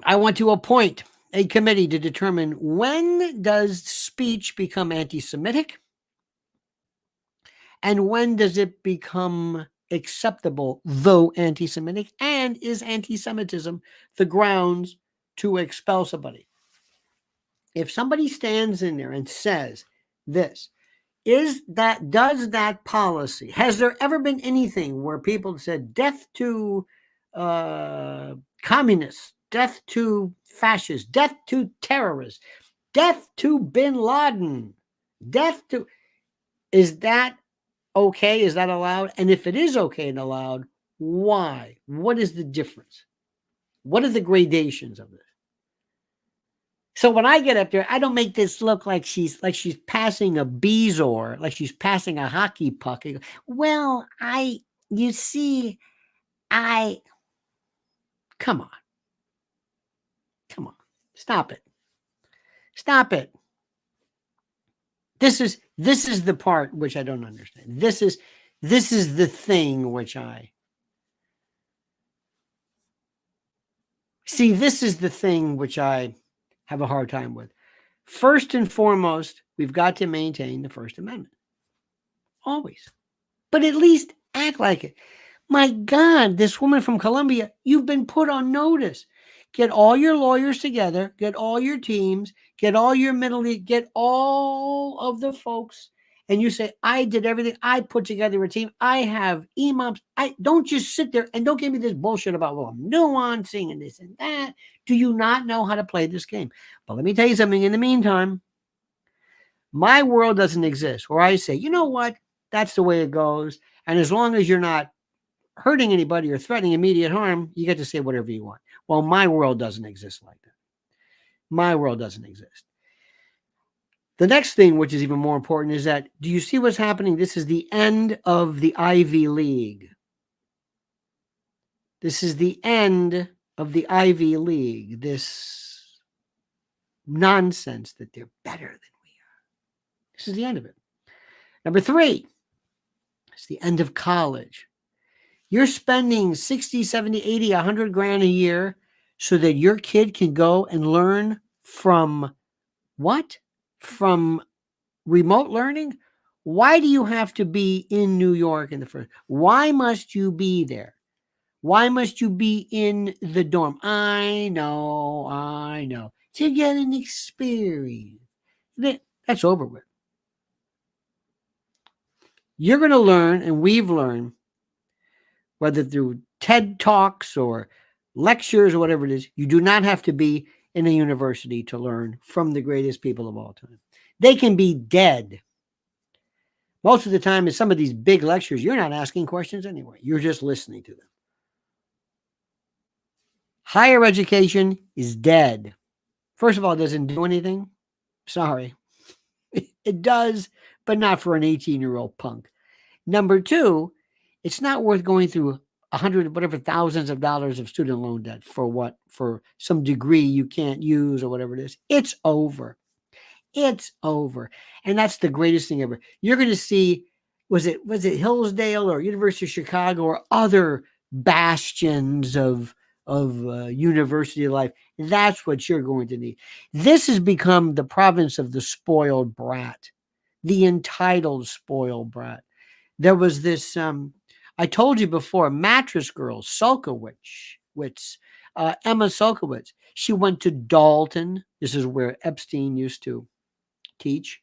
I want to appoint a committee to determine when does speech become anti-Semitic and when does it become acceptable, though anti-Semitic, and is anti-Semitism the grounds to expel somebody? If somebody stands in there and says this, does that policy, has there ever been anything where people said death to communists, death to fascists, death to terrorists, death to bin Laden, death to, is that okay? Is that allowed? And if it is okay and allowed, why? What is the difference? What are the gradations of this? So when I get up there, I don't make this look like she's passing a bezoar, like she's passing a hockey puck. Well, come on. Stop it. This is the part which I don't understand. This is the thing which I see. This is the thing which I have a hard time with. First and foremost, we've got to maintain the First Amendment. Always. But at least act like it. My God, this woman from Columbia, you've been put on notice. Get all your lawyers together, get all your teams, get all your get all of the folks, and you say, I did everything. I put together a team. I have imams. I don't just sit there and don't give me this bullshit about, well, I'm nuancing and this and that. Do you not know how to play this game? But let me tell you something. In the meantime, my world doesn't exist where I say, you know what? That's the way it goes. And as long as you're not hurting anybody or threatening immediate harm, you get to say whatever you want. Well, my world doesn't exist like that. My world doesn't exist. The next thing, which is even more important, is that, do you see what's happening? This is the end of the Ivy League. This is the end of the Ivy League. This nonsense that they're better than we are. This is the end of it. Number 3, it's the end of college. You're spending 60, 70, 80, 100 grand a year so that your kid can go and learn from what? From remote learning? Why do you have to be in New York in the first? Why must you be there? Why must you be in the dorm? I know. To get an experience. That's over with. You're going to learn, and we've learned, whether through TED Talks or lectures or whatever it is, you do not have to be in a university to learn from the greatest people of all time. They can be dead. Most of the time, in some of these big lectures, you're not asking questions anyway. You're just listening to them. Higher education is dead. First of all, it doesn't do anything. Sorry. It does, but not for an 18-year-old punk. Number 2, it's not worth going through 100, whatever, thousands of dollars of student loan debt for what? For some degree you can't use or whatever it is. It's over. It's over. And that's the greatest thing ever. You're going to see, was it Hillsdale or University of Chicago or other bastions of university life? That's what you're going to need. This has become the province of the spoiled brat, the entitled spoiled brat. There was this, I told you before, mattress girl, Sulkowicz, Emma Sulkowicz. She went to Dalton. This is where Epstein used to teach.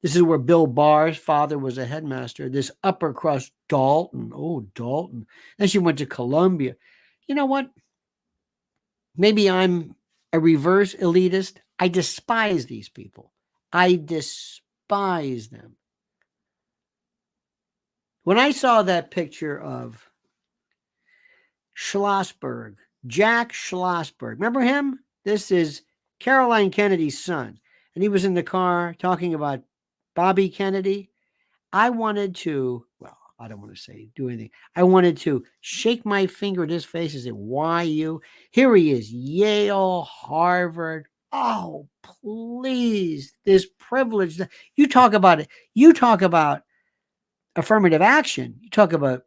This is where Bill Barr's father was a headmaster. This upper crust Dalton. Oh, Dalton. Then she went to Columbia. You know what? Maybe I'm a reverse elitist. I despise these people. I despise them. When I saw that picture of Schlossberg, Jack Schlossberg, remember him? This is Caroline Kennedy's son. And he was in the car talking about Bobby Kennedy. I wanted to, well, I don't want to say do anything. I wanted to shake my finger at his face and say, why you? Here he is, Yale, Harvard. Oh, please, this privilege. You talk about it. You talk about affirmative action. You talk about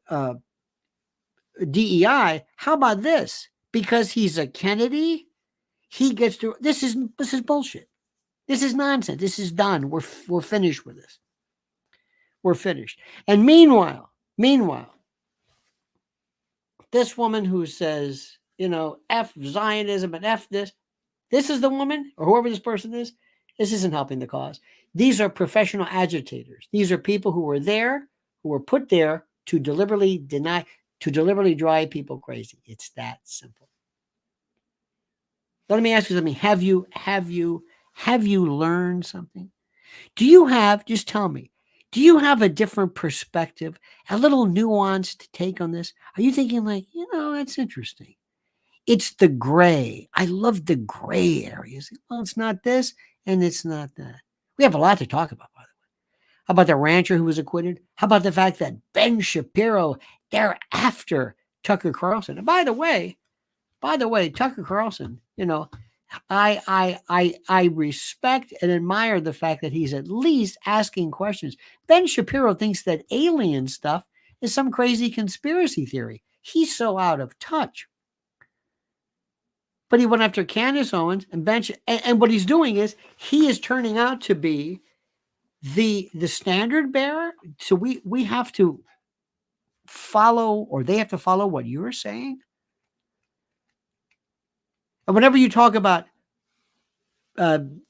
DEI. How about this? Because he's a Kennedy, he gets to. This is bullshit. This is nonsense. This is done. We're finished with this. We're finished. And meanwhile, this woman who says, F Zionism and F this is the woman, or whoever this person is. This isn't helping the cause. These are professional agitators. These are people who were there, who were put there to deliberately drive people crazy. It's that simple. Let me ask you something. Have you learned something? Just tell me, do you have a different perspective, a little nuanced take on this? Are you thinking like, that's interesting? It's the gray. I love the gray areas. Well, it's not this and it's not that. We have a lot to talk about, by the way. How about the rancher who was acquitted? How about the fact that Ben Shapiro, they're after Tucker Carlson? And by the way, Tucker Carlson, I respect and admire the fact that he's at least asking questions. Ben Shapiro thinks that alien stuff is some crazy conspiracy theory. He's so out of touch. But he went after Candace Owens and and what he's doing is he is turning out to be the standard bearer. So we have to follow, or they have to follow what you're saying. And whenever you talk about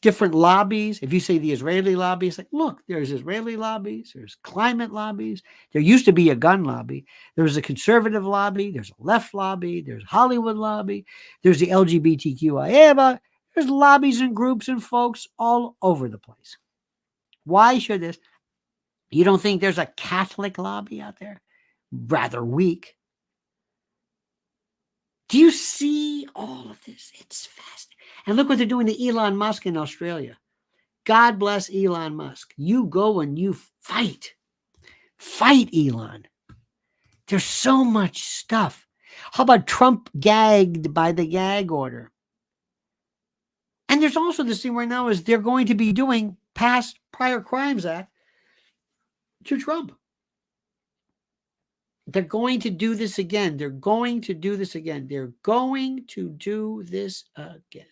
different lobbies. If you say the Israeli lobby, it's like, look, there's Israeli lobbies, there's climate lobbies. There used to be a gun lobby. There's a conservative lobby. There's a left lobby. There's Hollywood lobby. There's the LGBTQIA. There's lobbies and groups and folks all over the place. Why should this? You don't think there's a Catholic lobby out there? Rather weak. Do you see all of this? It's fascinating. And look what they're doing to Elon Musk in Australia. God bless Elon Musk. You go and you fight. Fight, Elon. There's so much stuff. How about Trump gagged by the gag order? And there's also this thing right now is they're going to be doing past Prior Crimes Act to Trump. They're going to do this again. They're going to do this again. They're going to do this again.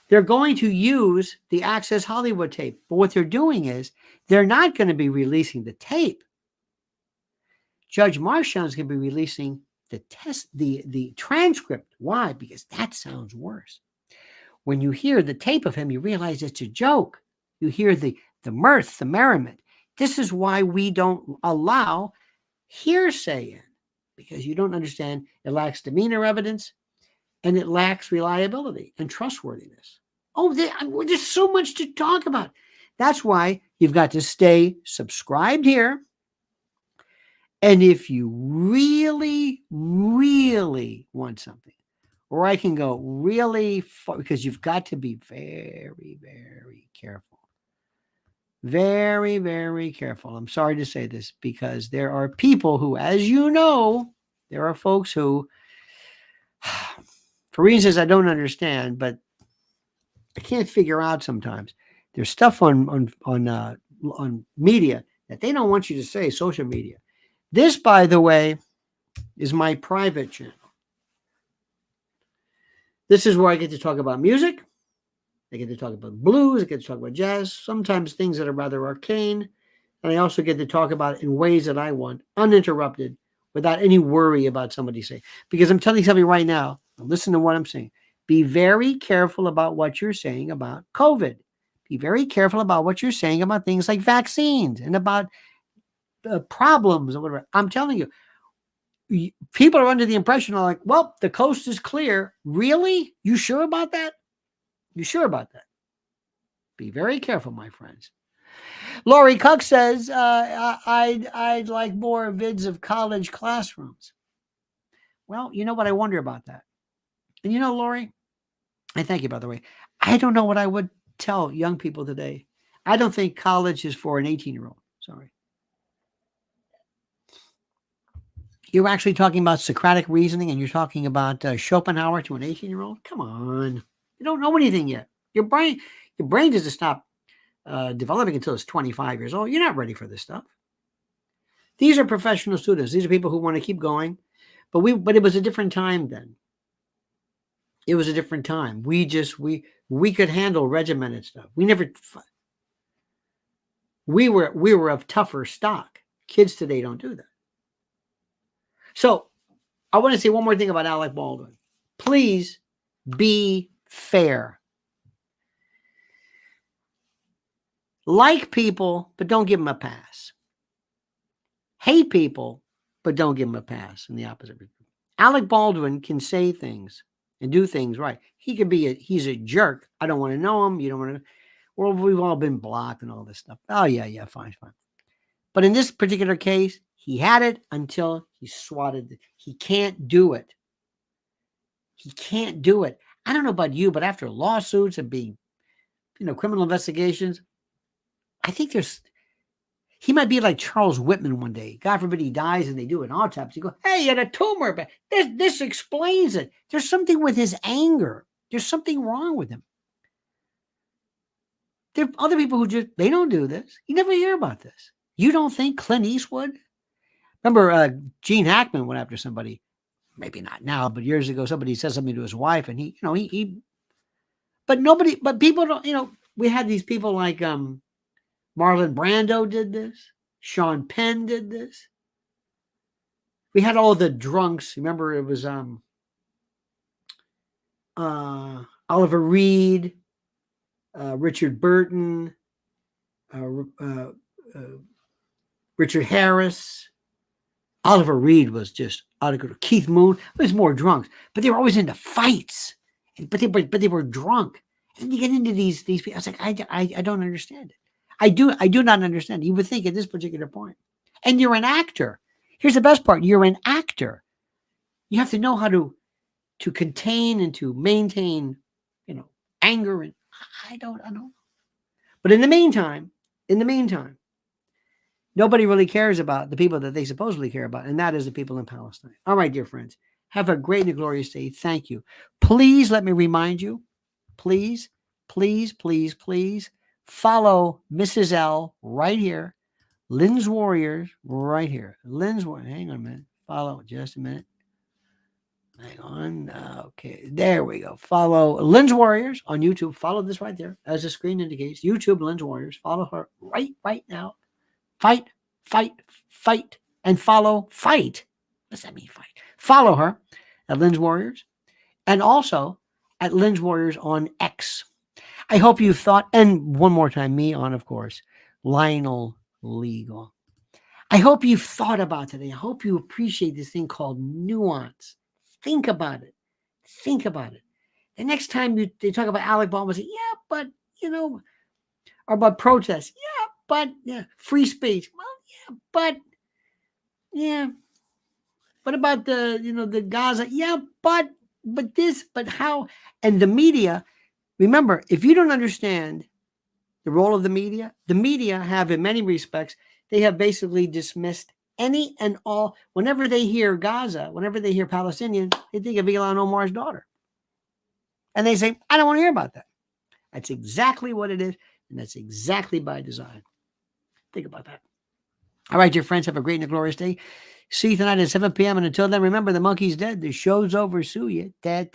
They're going to use the Access Hollywood tape. But what they're doing is they're not going to be releasing the tape. Judge Marchand's going to be releasing the transcript. Why? Because that sounds worse. When you hear the tape of him, you realize it's a joke. You hear the mirth, the merriment. This is why we don't allow hearsay in, because you don't understand it lacks demeanor evidence and it lacks reliability and trustworthiness. Oh, there's so much to talk about. That's why you've got to stay subscribed here. And if you really, really want something, or I can go really far, because you've got to be very, very careful. Very, very careful. I'm sorry to say this, because there are people who, as you know, there are folks who, for reasons I don't understand, but I can't figure out sometimes. There's stuff on media that they don't want you to say, social media. This, by the way, is my private channel. This is where I get to talk about music. I get to talk about blues. I get to talk about jazz, sometimes things that are rather arcane. And I also get to talk about it in ways that I want, uninterrupted, without any worry about somebody saying. Because I'm telling somebody right now, listen to what I'm saying. Be very careful about what you're saying about COVID. Be very careful about what you're saying about things like vaccines and about problems or whatever. I'm telling you, people are under the impression, like, well, the coast is clear. Really? You sure about that? You sure about that? Be very careful, my friends. Lori Cook says, I'd like more vids of college classrooms. Well, you know what? I wonder about that. And you know, Lori, and thank you, by the way, I don't know what I would tell young people today. I don't think college is for an 18-year-old. Sorry. You're actually talking about Socratic reasoning, and you're talking about Schopenhauer to an 18-year-old? Come on. You don't know anything yet. Your brain doesn't stop developing until it's 25 years old. You're not ready for this stuff. These are professional students. These are people who want to keep going. But it was a different time then. It was a different time. We could handle regimented stuff. We were of tougher stock. Kids today don't do that. So I want to say one more thing about Alec Baldwin. Please be fair. Like people, but don't give them a pass. Hate people, but don't give them a pass in the opposite. Alec Baldwin can say things and do things right. He's a jerk. I don't want to know him. You don't want to. Well, we've all been blocked and all this stuff. Oh, yeah, fine. But in this particular case, he had it until he swatted it. He can't do it. He can't do it. I don't know about you, but after lawsuits and being, criminal investigations, I think he might be like Charles Whitman one day. God forbid he dies and they do an autopsy. You go, hey, he had a tumor. But this explains it. There's something with his anger. There's something wrong with him. There are other people who they don't do this. You never hear about this. You don't think Clint Eastwood? Remember Gene Hackman went after somebody, maybe not now, but years ago, somebody said something to his wife and but people don't, we had these people like Marlon Brando did this. Sean Penn did this. We had all the drunks. Remember it was Oliver Reed, Richard Burton, Richard Harris. Oliver Reed was just out of control. Keith Moon was more drunks, but they were always into fights. But they were drunk. And you get into these people. I was like, I don't understand it. I do not understand it. You would think at this particular point. And you're an actor. Here's the best part. You're an actor. You have to know how to contain and to maintain, anger. And I don't know. But in the meantime, nobody really cares about the people that they supposedly care about, and that is the people in Palestine. All right, dear friends, have a great and glorious day. Thank you. Please let me remind you, please, please, please, please follow Mrs. L right here. Lynn's Warriors right here. Lynn's Warriors. Hang on a minute. Follow just a minute. Hang on. Okay, there we go. Follow Lynn's Warriors on YouTube. Follow this right there, as the screen indicates. YouTube Lynn's Warriors. Follow her right now. Fight, and follow fight. What's that mean, fight? Follow her at Lynn's Warriors and also at Lynn's Warriors on X. I hope you thought, and one more time, me on, of course, Lionel Legal. I hope you've thought about today. I hope you appreciate this thing called nuance. Think about it. The next time they talk about Alec Baldwin, say, yeah, but, or about protests. Yeah, but, free speech. Well, yeah, but, what about the Gaza? Yeah, but this, but how? And the media, remember, if you don't understand the role of the media have, in many respects, they have basically dismissed any and all. Whenever they hear Gaza, whenever they hear Palestinian, they think of Ilhan Omar's daughter. And they say, I don't want to hear about that. That's exactly what it is. And that's exactly by design. Think about that. All right, dear friends, have a great and a glorious day. See you tonight at 7 p.m. And until then, remember, the monkey's dead. The show's over. Sue you. Da.